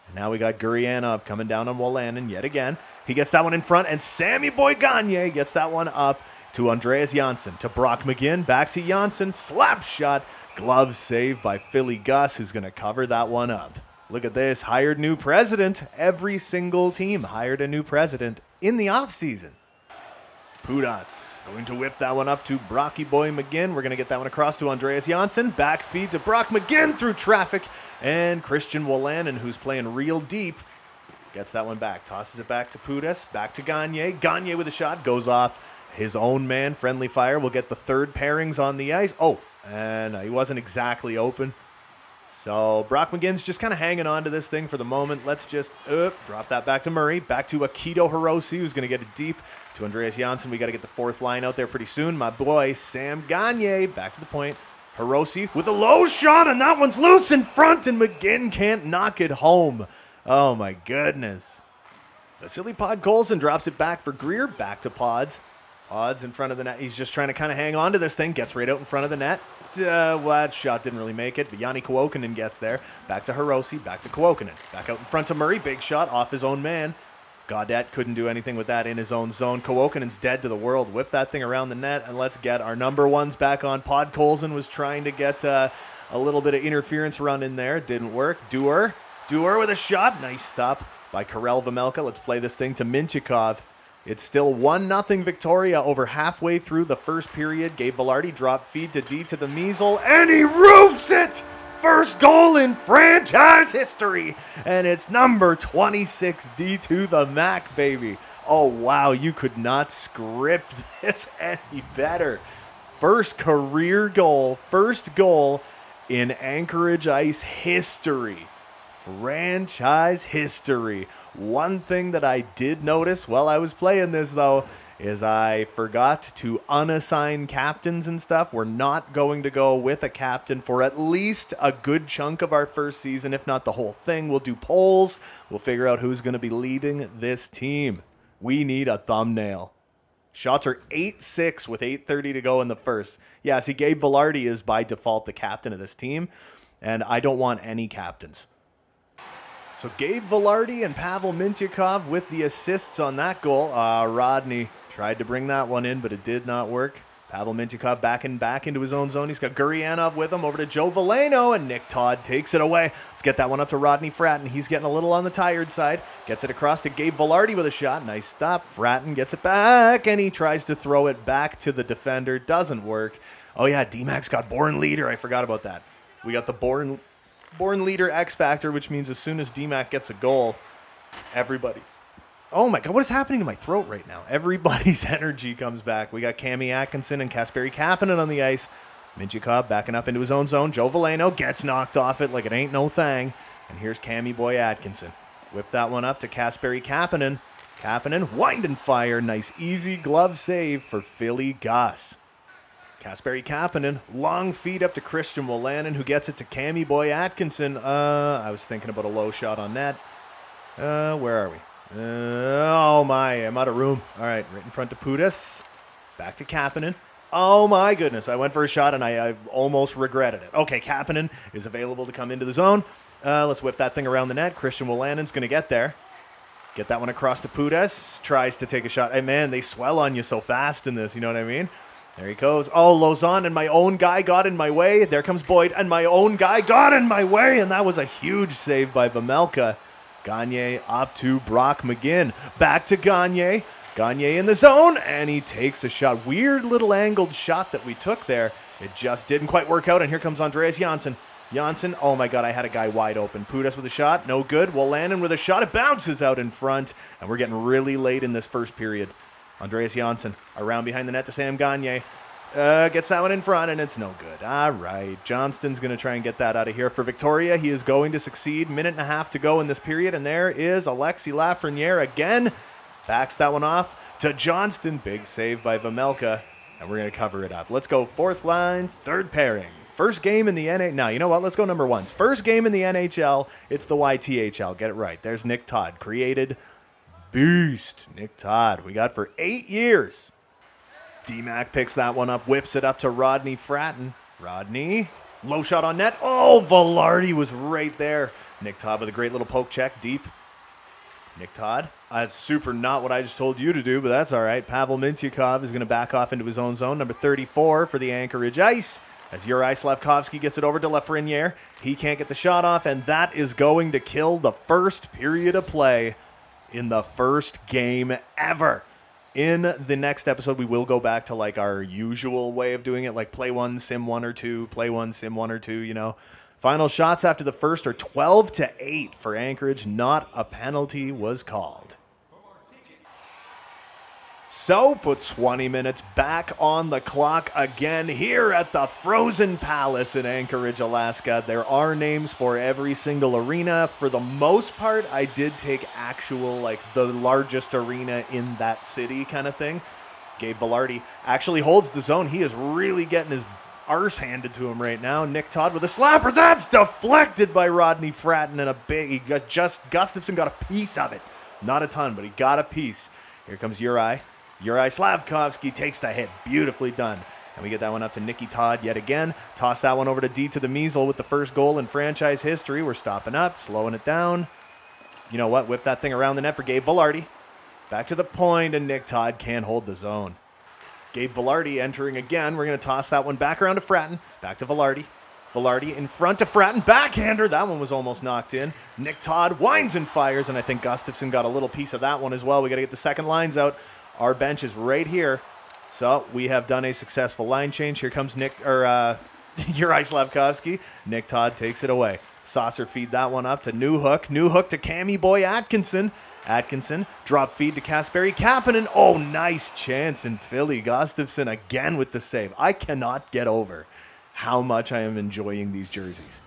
And now we got Gurianov coming down on Wolanin yet again. He gets that one in front, and Sammy Boy Gagne gets that one up to Andreas Janssen. To Brock McGinn, back to Janssen. Slap shot, glove save by Philly Gus, who's going to cover that one up. Look at this, hired new president. Every single team hired a new president in the offseason. Pudas going to whip that one up to Brocky Boy McGinn. We're going to get that one across to Andreas Janssen. Back feed to Brock McGinn through traffic. And Christian Wolanin, who's playing real deep, gets that one back. Tosses it back to Pudas, back to Gagne. Gagne with a shot, goes off his own man. Friendly fire will get the third pairings on the ice. Oh, and he wasn't exactly open. So Brock McGinn's just kind of hanging on to this thing for the moment. Let's just drop that back to Murray. Back to Akito Hiroshi, who's going to get it deep to Andreas Janssen. We got to get the fourth line out there pretty soon. My boy, Sam Gagne, back to the point. Hiroshi with a low shot, and that one's loose in front, and McGinn can't knock it home. Oh, my goodness. Vasily Podkolzin drops it back for Greer. Back to Pods. Pods in front of the net. He's just trying to kind of hang on to this thing. Gets right out in front of the net. That shot didn't really make it, but Yanni Kuokkanen gets there. Back to Hiroshi, back to Kuokkanen. Back out in front to Murray, big shot off his own man. Gaudette couldn't do anything with that in his own zone. Kuokkanen's dead to the world. Whip that thing around the net, and let's get our number ones back on. Podkolzin was trying to get a little bit of interference run in there. Didn't work. Dewar with a shot. Nice stop by Karel Vejmelka. Let's play this thing to Mintyukov. It's still 1-0 Victoria over halfway through the first period. Gabe Vilardi drop feed to D to the Measle, and he roofs it! First goal in franchise history, and it's number 26 D to the Mac, baby. Oh, wow, you could not script this any better. First career goal, first goal in Anchorage Ice history. Franchise history. One thing that I did notice while I was playing this, though, is I forgot to unassign captains and stuff. We're not going to go with a captain for at least a good chunk of our first season, if not the whole thing. We'll do polls. We'll figure out who's going to be leading this team. We need a thumbnail. Shots are 8-6 with 8:30 to go in the first. Yeah, see, Gabe Vilardi is by default the captain of this team, and I don't want any captains. So Gabe Vilardi and Pavel Mintyukov with the assists on that goal. Rodney tried to bring that one in, but it did not work. Pavel Mintyukov backing back into his own zone. He's got Gurianov with him over to Joe Veleno, and Nick Todd takes it away. Let's get that one up to Rodney Fratton. He's getting a little on the tired side. Gets it across to Gabe Vilardi with a shot. Nice stop. Fratton gets it back, and he tries to throw it back to the defender. Doesn't work. Oh, yeah, D-Max got born leader. I forgot about that. We got the born leader X factor, which means as soon as DMAC gets a goal, everybody's... Oh my God, what is happening to my throat right now? Everybody's energy comes back. We got Cami Atkinson and Kasperi Kapanen on the ice. Mintyukov backing up into his own zone. Joe Veleno gets knocked off it like it ain't no thing. And here's Cami Boy Atkinson. Whip that one up to Kasperi Kapanen. Kapanen, wind and fire. Nice easy glove save for Philly Gus. Kasperi Kapanen, long feed up to Christian Wolanin, who gets it to Cami Boy Atkinson. I was thinking about a low shot on net. Where are we? Oh my, I'm out of room. All right, right in front of Pudas. Back to Kapanen. Oh my goodness, I went for a shot and I almost regretted it. Okay, Kapanen is available to come into the zone. Let's whip that thing around the net. Christian Wolanin's going to get there. Get that one across to Pudas. Tries to take a shot. Hey, man, they swell on you so fast in this, you know what I mean? There he goes. Oh, Lauzon, and my own guy got in my way. There comes Boyd, and my own guy got in my way, and that was a huge save by Vejmelka. Gagne up to Brock McGinn. Back to Gagne. Gagne in the zone, and he takes a shot. Weird little angled shot that we took there. It just didn't quite work out, and here comes Andreas Janssen. Janssen, oh my God, I had a guy wide open. Pudas with a shot, no good. Wolanin with a shot, it bounces out in front, and we're getting really late in this first period. Andreas Janssen around behind the net to Sam Gagne. Gets that one in front, and it's no good. All right, Johnston's going to try and get that out of here. For Victoria, he is going to succeed. Minute and a half to go in this period, and there is Alexis Lafreniere again. Backs that one off to Johnston. Big save by Vejmelka, and we're going to cover it up. Let's go fourth line, third pairing. First game in the NHL. Now, you know what? Let's go number ones. First game in the NHL. It's the YTHL. Get it right. There's Nick Todd. Created beast. Nick Todd. We got for 8 years. D-Mac picks that one up. Whips it up to Rodney Fratton. Rodney. Low shot on net. Oh, Velarde was right there. Nick Todd with a great little poke check. Deep. Nick Todd. That's super not what I just told you to do, but that's all right. Pavel Mintyukov is going to back off into his own zone. Number 34 for the Anchorage Ice. As Uri Slavkovsky gets it over to Lafreniere. He can't get the shot off, and that is going to kill the first period of play in the first game ever. In the next episode, we will go back to like our usual way of doing it, like play one, sim one or two, play one, sim one or two, you know. Final shots after the first are 12-8 for Anchorage. Not a penalty was called. So, put 20 minutes back on the clock again here at the Frozen Palace in Anchorage, Alaska. There are names for every single arena. For the most part, I did take actual, like, the largest arena in that city kind of thing. Gabe Velarde actually holds the zone. He is really getting his arse handed to him right now. Nick Todd with a slapper. That's deflected by Rodney Fratton, and Gustafsson got a piece of it. Not a ton, but he got a piece. Here comes Uri. Uri Slavkovsky takes the hit. Beautifully done. And we get that one up to Nicky Todd yet again. Toss that one over to D to the Measle with the first goal in franchise history. We're stopping up, slowing it down. You know what? Whip that thing around the net for Gabe Velarde. Back to the point, and Nick Todd can't hold the zone. Gabe Velarde entering again. We're going to toss that one back around to Fratton. Back to Velarde. Velarde in front to Fratton. Backhander. That one was almost knocked in. Nick Todd winds and fires, and I think Gustafsson got a little piece of that one as well. We got to get the second lines out. Our bench is right here. So we have done a successful line change. Here comes Uri Slavkovsky. Nick Todd takes it away. Saucer feed that one up to Newhook. Newhook to Cammy Boy Atkinson. Atkinson, drop feed to Kasperi Kapanen. Oh, nice chance in Philly. Gustafsson again with the save. I cannot get over how much I am enjoying these jerseys.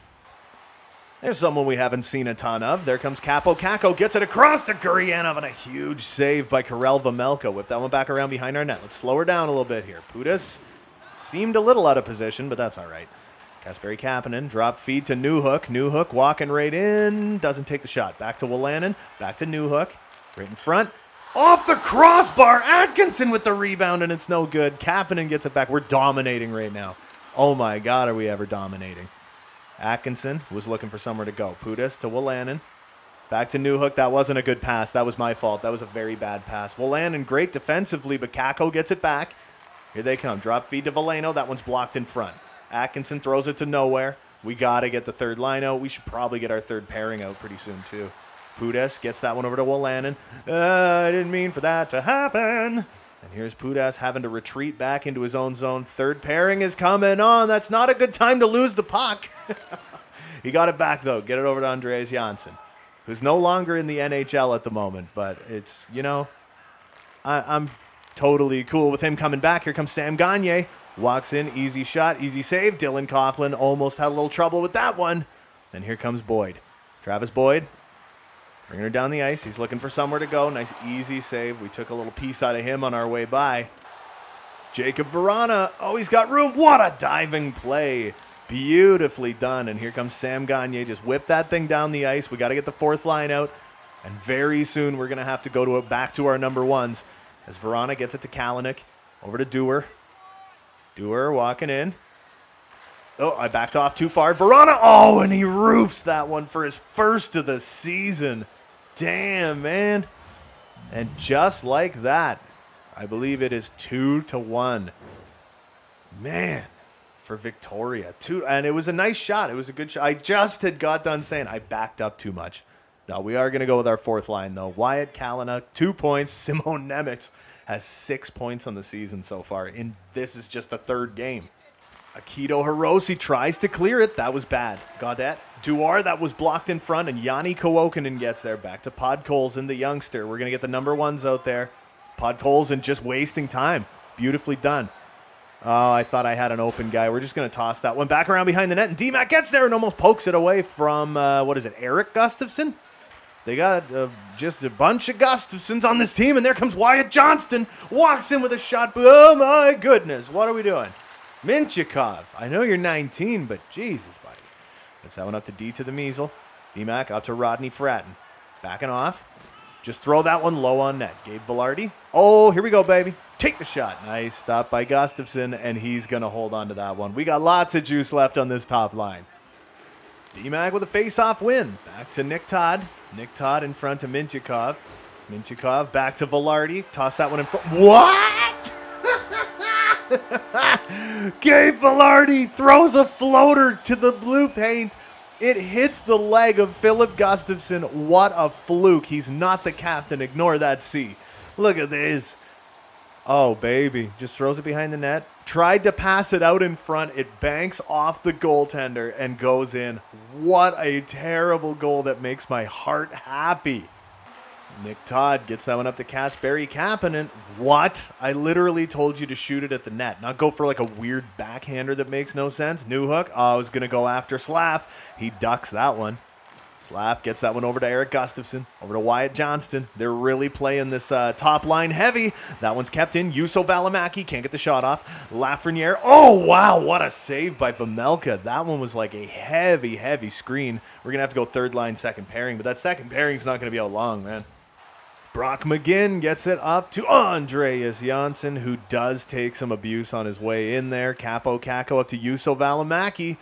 There's someone we haven't seen a ton of. There comes Capo. Kako gets it across to Gurianov, and a huge save by Karel Vejmelka. Whip that one back around behind our net. Let's slow her down a little bit here. Pudas seemed a little out of position, but that's all right. Kasperi Kapanen, drop feed to Newhook. Newhook walking right in. Doesn't take the shot. Back to Wolanin. Back to Newhook. Right in front. Off the crossbar. Atkinson with the rebound, and it's no good. Kapanen gets it back. We're dominating right now. Oh my God, are we ever dominating. Atkinson was looking for somewhere to go. Pudas to Wolanin. Back to Newhook. That wasn't a good pass. That was my fault. That was a very bad pass. Wolanin great defensively, but Kako gets it back. Here they come. Drop feed to Veleno. That one's blocked in front. Atkinson throws it to nowhere. We got to get the third line out. We should probably get our third pairing out pretty soon, too. Pudas gets that one over to Wolanin. I didn't mean for that to happen. And here's Pudas having to retreat back into his own zone. Third pairing is coming on. That's not a good time to lose the puck. He got it back, though. Get it over to Andreas Janssen, who's no longer in the NHL at the moment. But it's, you know, I'm totally cool with him coming back. Here comes Sam Gagne. Walks in, easy shot, easy save. Dylan Coughlin almost had a little trouble with that one. And here comes Boyd. Travis Boyd, bringing her down the ice. He's looking for somewhere to go. Nice, easy save. We took a little piece out of him on our way by. Jacob Verana. Oh, he's got room. What a diving play. Beautifully done. And here comes Sam Gagne. Just whip that thing down the ice. We got to get the fourth line out. And very soon we're going to have to go back to our number ones. As Verana gets it to Kalanick. Over to Dewar. Dewar walking in. Oh, I backed off too far. Verona. Oh, and he roofs that one for his first of the season. Damn, man. And just like that, I believe it is 2-1. Man, for Victoria. And it was a nice shot. It was a good shot. I just had got done saying I backed up too much. No, we are going to go with our fourth line, though. Wyatt Kalynuk, 2 points. Simone Nemec has 6 points on the season so far. And this is just the third game. Akito Hirose tries to clear it. That was bad. Gaudette. Duar, that was blocked in front. And Yanni Kowokinen gets there. Back to Podkolzin, the youngster. We're going to get the number ones out there. Podkolzin just wasting time. Beautifully done. Oh, I thought I had an open guy. We're just going to toss that one back around behind the net. And D-Mac gets there and almost pokes it away from, Eric Gustafsson? They got just a bunch of Gustafssons on this team. And there comes Wyatt Johnston. Walks in with a shot. Oh, my goodness. What are we doing? Minchikov. I know you're 19, but Jesus, buddy. Gets that one up to D to the Measle. D-Mac out to Rodney Fratton. Backing off. Just throw that one low on net. Gabe Vilardi. Oh, here we go, baby. Take the shot. Nice stop by Gustafsson, and he's going to hold on to that one. We got lots of juice left on this top line. D-Mac with a face-off win. Back to Nick Todd. Nick Todd in front of Minchikov. Minchikov back to Vilardi. Toss that one in front. What? Gabe Vilardi throws a floater to the blue paint. It hits the leg of Philip Gustafsson. What a fluke. He's not the captain. Ignore that C. Look at this. Oh, baby. Just throws it behind the net. Tried to pass it out in front. It banks off the goaltender and goes in. What a terrible goal that makes my heart happy. Nick Todd gets that one up to Kasperi Kapanen. What? I literally told you to shoot it at the net, not go for like a weird backhander that makes no sense. New hook. Oh, I was going to go after Slav. He ducks that one. Slav gets that one over to Eric Gustafsson, over to Wyatt Johnston. They're really playing this top line heavy. That one's kept in. Juuso Välimäki can't get the shot off. Lafreniere. Oh, wow. What a save by Vejmelka. That one was like a heavy, heavy screen. We're going to have to go third line, second pairing, but that second pairing's not going to be out long, man. Brock McGinn gets it up to Andreas Janssen, who does take some abuse on his way in there. Capo Caco up to Juuso Välimäki.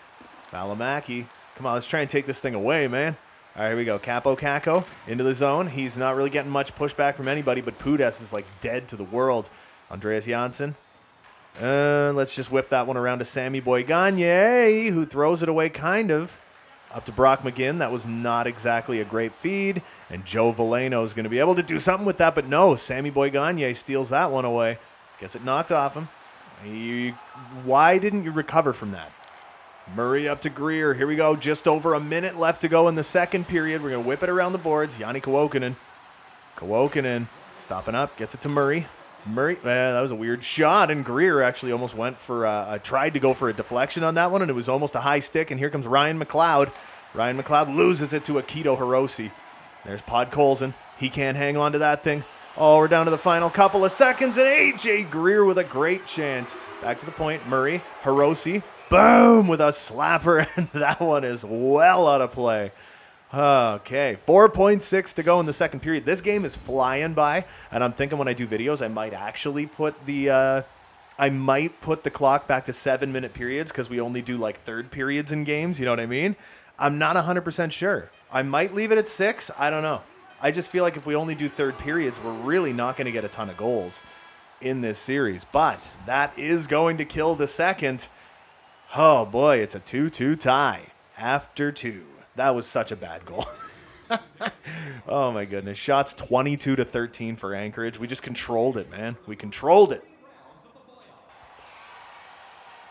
Välimäki. Come on, let's try and take this thing away, man. All right, here we go. Capo Caco into the zone. He's not really getting much pushback from anybody, but Pudes is like dead to the world. Andreas Janssen. Let's just whip that one around to Sammy Boy Gagne, who throws it away kind of. Up to Brock McGinn. That was not exactly a great feed. And Joe Veleno is going to be able to do something with that. But no, Sammy Boy Gagne steals that one away. Gets it knocked off him. Why didn't you recover from that? Murray up to Greer. Here we go. Just over a minute left to go in the second period. We're going to whip it around the boards. Yanni Kowokinen. Kowokinen stopping up. Gets it to Murray. Murray, that was a weird shot, and Greer actually almost went for tried to go for a deflection on that one, and it was almost a high stick, and here comes Ryan McLeod. Ryan McLeod loses it to Akito Hirose. There's Podkolzin. He can't hang on to that thing. Oh, we're down to the final couple of seconds, and A.J. Greer with a great chance. Back to the point. Murray, Hirose, boom, with a slapper, and that one is well out of play. Okay, 4.6 to go in the second period. This game is flying by, and I'm thinking when I do videos, I might actually put the clock back to 7-minute periods because we only do like third periods in games. You know what I mean? I'm not 100% sure. I might leave it at 6. I don't know. I just feel like if we only do third periods, we're really not going to get a ton of goals in this series. But that is going to kill the second. Oh boy, it's a 2-2 tie after 2. That was such a bad goal. Oh, my goodness. Shots 22-13 for Anchorage. We just controlled it, man. We controlled it.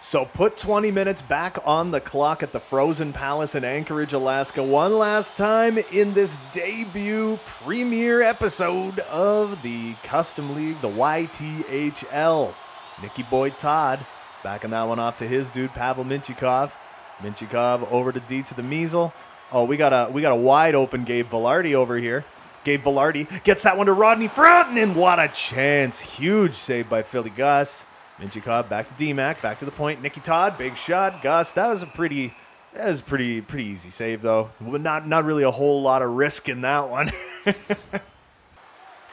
So put 20 minutes back on the clock at the Frozen Palace in Anchorage, Alaska. One last time in this debut premiere episode of the Custom League, the YTHL. Nicky Boy Todd backing that one off to his dude, Pavel Minchikov. Minchikov over to D to the Measle. Oh, we got a wide open Gabe Vilardi over here. Gabe Vilardi gets that one to Rodney Fratton, and what a chance. Huge save by Philly Gus. Minchikov back to D-Mac, back to the point. Nicky Todd, big shot. Gus, that was a pretty easy save, though. Not really a whole lot of risk in that one.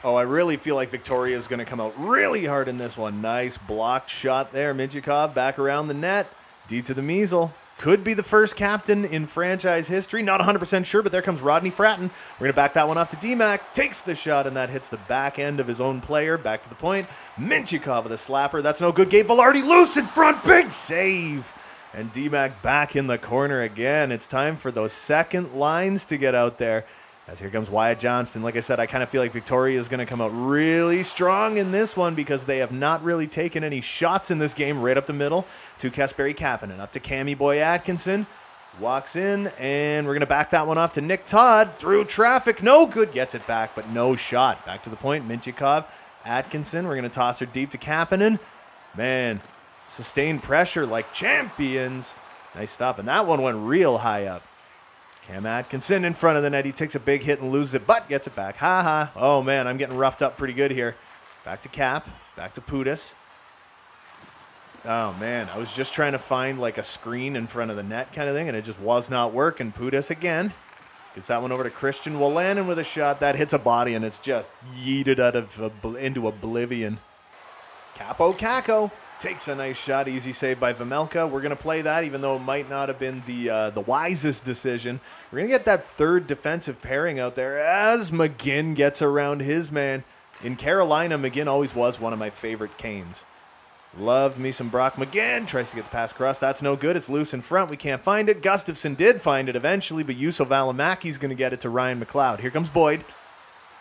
Oh, I really feel like Victoria is going to come out really hard in this one. Nice blocked shot there. Minchikov back around the net. D to the measle. Could be the first captain in franchise history. Not 100% sure, but there comes Rodney Fratton. We're going to back that one off to D-Mac. Takes the shot, and that hits the back end of his own player. Back to the point. Minchikov with a slapper. That's no good. Gabe Vilardi loose in front. Big save. And D-Mac back in the corner again. It's time for those second lines to get out there. As here comes Wyatt Johnston. Like I said, I kind of feel like Victoria is going to come out really strong in this one because they have not really taken any shots in this game. Right up the middle to Kasperi Kapanen. Up to Cammy Boy Atkinson. Walks in, and we're going to back that one off to Nick Todd. Through traffic. No good. Gets it back, but no shot. Back to the point. Minchikov. Atkinson. We're going to toss her deep to Kapanen. Man, sustained pressure like champions. Nice stop, and that one went real high up. Cam Atkinson in front of the net. He takes a big hit and loses it, but gets it back. Ha ha. Oh, man, I'm getting roughed up pretty good here. Back to Cap. Back to Putis. Oh, man, I was just trying to find like a screen in front of the net kind of thing, and it just was not working. Putis again. Gets that one over to Christian Wolanin with a shot. That hits a body, and it's just yeeted out of into oblivion. Capo Caco. Takes a nice shot. Easy save by Vejmelka. We're going to play that, even though it might not have been the wisest decision. We're going to get that third defensive pairing out there as McGinn gets around his man. In Carolina, McGinn always was one of my favorite Canes. Loved me some Brock McGinn. Tries to get the pass across. That's no good. It's loose in front. We can't find it. Gustafson did find it eventually, but Juuso Välimäki's going to get it to Ryan McLeod. Here comes Boyd.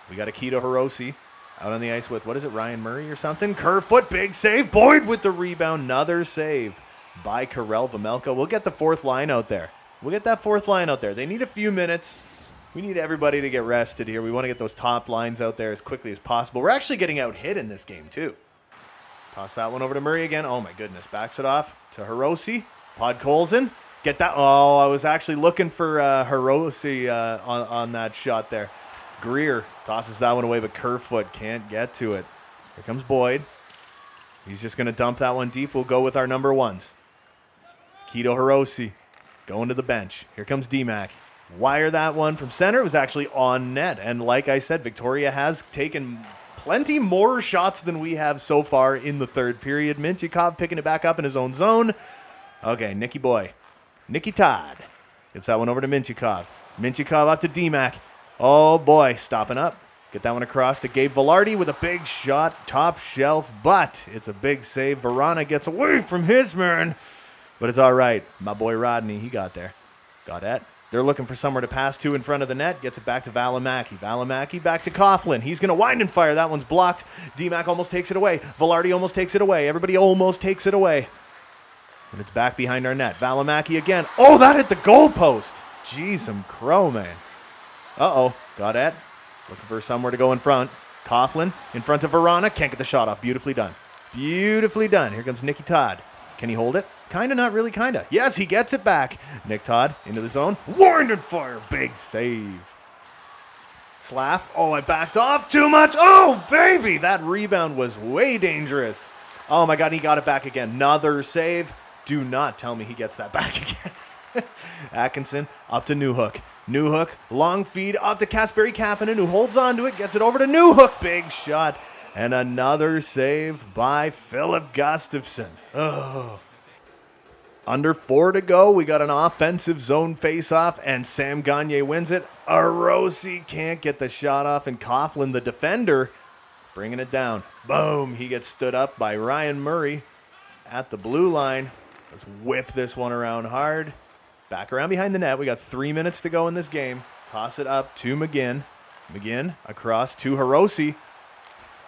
We got Akito Hirose. Out on the ice with, what is it, Ryan Murray or something? Kerfoot, big save. Boyd with the rebound. Another save by Karel Vejmelka. We'll get the fourth line out there. We'll get that fourth line out there. They need a few minutes. We need everybody to get rested here. We want to get those top lines out there as quickly as possible. We're actually getting out hit in this game, too. Toss that one over to Murray again. Oh, my goodness. Backs it off to Hirose. Podkolzin. Get that. Oh, I was actually looking for Hirose on that shot there. Greer tosses that one away, but Kerfoot can't get to it. Here comes Boyd. He's just going to dump that one deep. We'll go with our number ones. Akito Hirose going to the bench. Here comes D-Mac. Wire that one from center. It was actually on net. And like I said, Victoria has taken plenty more shots than we have so far in the third period. Minchikov picking it back up in his own zone. Okay, Nicky Boy. Nicky Todd gets that one over to Minchikov. Minchikov up to D-Mac. Oh, boy, stopping up. Get that one across to Gabe Vilardi with a big shot, top shelf, but it's a big save. Verana gets away from his man, but it's all right. My boy Rodney, he got there. Got it. They're looking for somewhere to pass to in front of the net. Gets it back to Välimäki. Välimäki back to Coughlin. He's going to wind and fire. That one's blocked. D-Mac almost takes it away. Vilardi almost takes it away. Everybody almost takes it away. And it's back behind our net. Välimäki again. Oh, that hit the goalpost. Jeez, crow, man. Uh-oh, got it. Looking for somewhere to go in front. Coughlin in front of Verana. Can't get the shot off. Beautifully done. Beautifully done. Here comes Nicky Todd. Can he hold it? Kinda, not really, kinda. Yes, he gets it back. Nick Todd into the zone. Wind and fire. Big save. Slav. Oh, I backed off too much. Oh, baby. That rebound was way dangerous. Oh, my God, he got it back again. Another save. Do not tell me he gets that back again. Atkinson up to Newhook. Newhook, long feed up to Kasperi Kapanen, who holds on to it, gets it over to Newhook. Big shot. And another save by Philip Gustafson. Oh. Under 4 to go. We got an offensive zone face-off, and Sam Gagner wins it. Hirose can't get the shot off, and Coughlin, the defender, bringing it down. Boom. He gets stood up by Ryan Murray at the blue line. Let's whip this one around hard. Back around behind the net. We got 3 minutes to go in this game. Toss it up to McGinn. McGinn across to Hirose.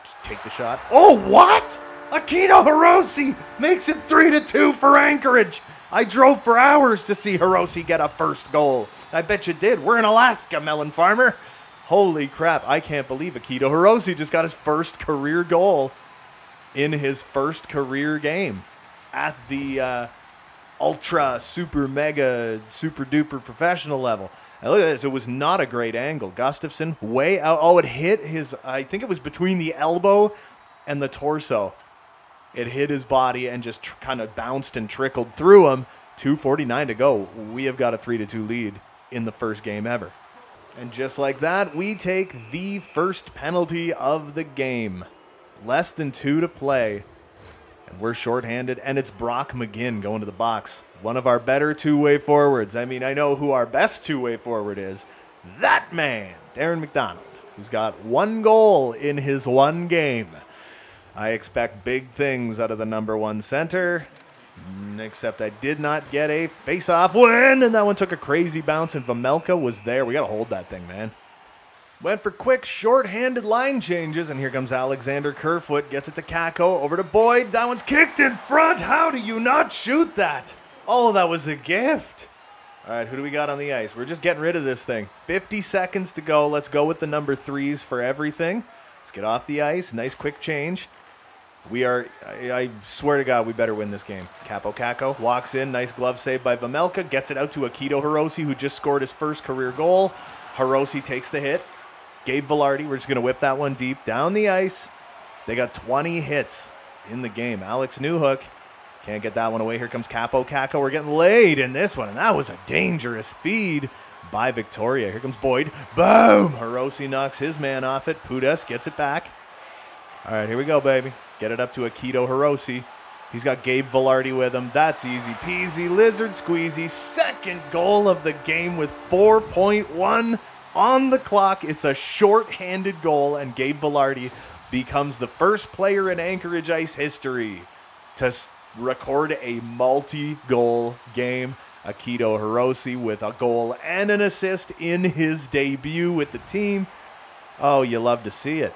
Just take the shot. Oh, what? Akito Hirose makes it 3-2 for Anchorage. I drove for hours to see Hirose get a first goal. I bet you did. We're in Alaska, Melon Farmer. Holy crap. I can't believe Akito Hirose just got his first career goal in his first career game at the ultra, super, mega, super duper professional level. And look at this. It was not a great angle. Gustafson way out. Oh, it hit his, I think it was between the elbow and the torso. It hit his body and just kind of bounced and trickled through him. 2:49 to go. We have got a 3-2 lead in the first game ever. And just like that, we take the first penalty of the game. Less than 2 to play. And we're shorthanded, and it's Brock McGinn going to the box. One of our better two-way forwards. I mean, I know who our best two-way forward is. That man, Darren McDonald, who's got 1 goal in his 1 game. I expect big things out of the number 1 center, except I did not get a face-off win, and that one took a crazy bounce, and Vejmelka was there. We got to hold that thing, man. Went for quick, short-handed line changes, and here comes Alexander Kerfoot. Gets it to Kako, over to Boyd. That one's kicked in front. How do you not shoot that? Oh, that was a gift. All right, who do we got on the ice? We're just getting rid of this thing. 50 seconds to go. Let's go with the number 3s for everything. Let's get off the ice. Nice quick change. I swear to God, we better win this game. Kako walks in. Nice glove save by Vejmelka. Gets it out to Akito Hirose, who just scored his first career goal. Hirose takes the hit. Gabe Vilardi, we're just going to whip that one deep down the ice. They got 20 hits in the game. Alex Newhook can't get that one away. Here comes Kako. We're getting laid in this one, and that was a dangerous feed by Victoria. Here comes Boyd. Boom! Hirose knocks his man off it. Pudas gets it back. All right, here we go, baby. Get it up to Akito Hirose. He's got Gabe Vilardi with him. That's easy peasy. Lizard squeezy. Second goal of the game with 4.1 on the clock. It's a short-handed goal, and Gabe Vilardi becomes the first player in Anchorage Ice history to record a multi-goal game. Akito Hirose with a goal and an assist in his debut with the team. Oh, you love to see it.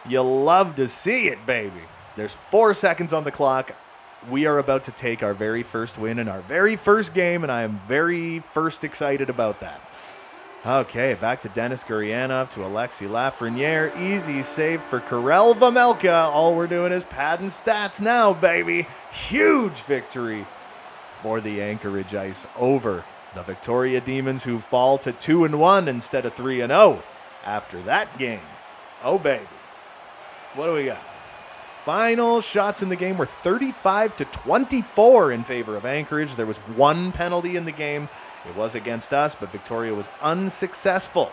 You love to see it, baby. There's 4 seconds on the clock. We are about to take our very first win in our very first game, and I am very first excited about that. Okay, back to Dennis Gurianov, to Alexi Lafreniere. Easy save for Karel Vejmelka. All we're doing is padding stats now, baby. Huge victory for the Anchorage Ice over the Victoria Demons, who fall to 2-1 instead of 3-0 after that game. Oh, baby. What do we got? Final shots in the game were 35-24 in favor of Anchorage. There was 1 penalty in the game. It was against us, but Victoria was unsuccessful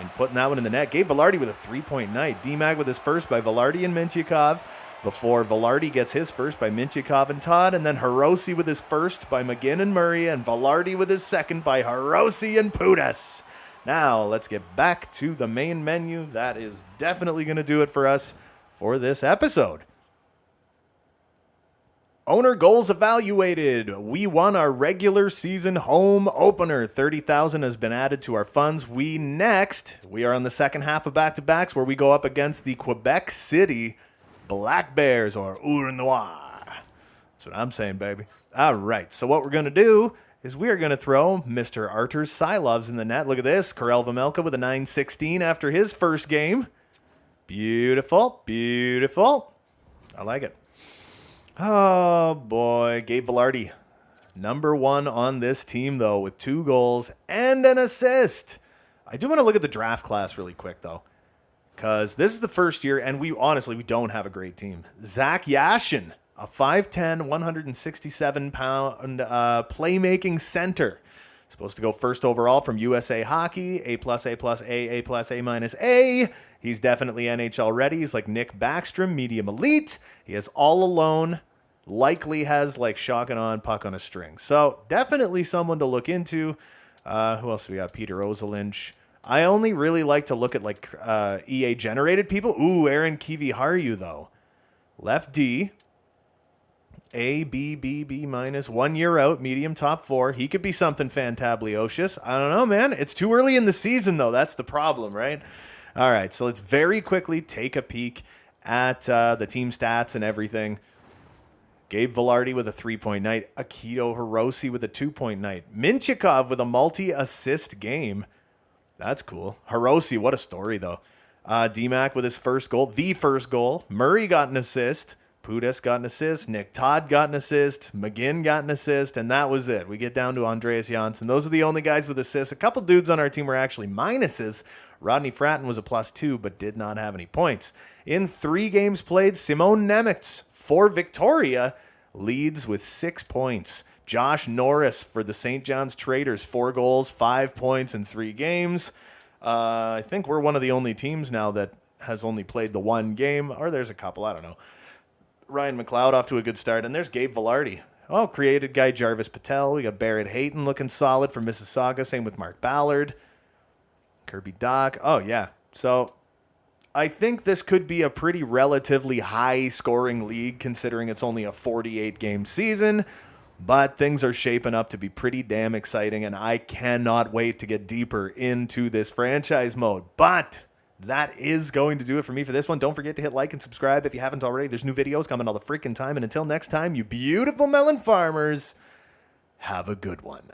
in putting that one in the net. Gabe Vilardi with a 3-point night. D-Mag with his first by Vilardi and Mintyukov, before Vilardi gets his first by Mintyukov and Todd, and then Hirose with his first by McGinn and Murray, and Vilardi with his second by Hirose and Pudas. Now, let's get back to the main menu. That is definitely going to do it for us for this episode. Owner goals evaluated. We won our regular season home opener. 30,000 has been added to our funds. We are on the second half of back-to-backs, where we go up against the Quebec City Black Bears, or Ours Noir. That's what I'm saying, baby. All right, so what we're going to do is we are going to throw Mr. Artur Silovs in the net. Look at this. Karel Vejmelka with a 9-16 after his first game. Beautiful, beautiful. I like it. Oh, boy. Gabe Vilardi, number 1 on this team, though, with 2 goals and an assist. I do want to look at the draft class really quick, though, because this is the first year, and we don't have a great team. Zach Yashin, a 5'10", 167-pound playmaking center. Supposed to go first overall from USA Hockey, A+, A+, A+, A-. He's definitely NHL ready. He's like Nick Backstrom, medium elite. He has all alone. Likely has like shotgun on, puck on a string. So definitely someone to look into. Who else do we got? Peter Ozelinch. I only really like to look at like EA generated people. Ooh, Aaron Kiviharju though. Left D. A, B, B, B minus. 1 year out, medium top 4. He could be something fantablicious. I don't know, man. It's too early in the season, though. That's the problem, right? All right, so let's very quickly take a peek at the team stats and everything. Gabe Vilardi with a 3-point night. Akito Hirose with a 2-point night. Mintyukov with a multi-assist game. That's cool. Hirose, what a story, though. D-Mac with his first goal. The first goal. Murray got an assist. Pudas got an assist. Nick Todd got an assist. McGinn got an assist. And that was it. We get down to Andreas Janssen. Those are the only guys with assists. A couple dudes on our team were actually minuses. Rodney Fratton was a +2, but did not have any points. In 3 games played, Simone Nemitz for Victoria leads with 6 points. Josh Norris for the St. John's Traders, 4 goals, 5 points in 3 games. I think we're one of the only teams now that has only played the one game, or there's a couple, I don't know. Ryan McLeod off to a good start, and there's Gabe Vilardi. Oh, created guy Jarvis Patel. We got Barrett Hayton looking solid from Mississauga. Same with Mark Ballard. Kirby Doc. Oh, yeah. So I think this could be a pretty relatively high-scoring league considering it's only a 48-game season. But things are shaping up to be pretty damn exciting, and I cannot wait to get deeper into this franchise mode. But that is going to do it for me for this one. Don't forget to hit like and subscribe if you haven't already. There's new videos coming all the freaking time. And until next time, you beautiful melon farmers, have a good one.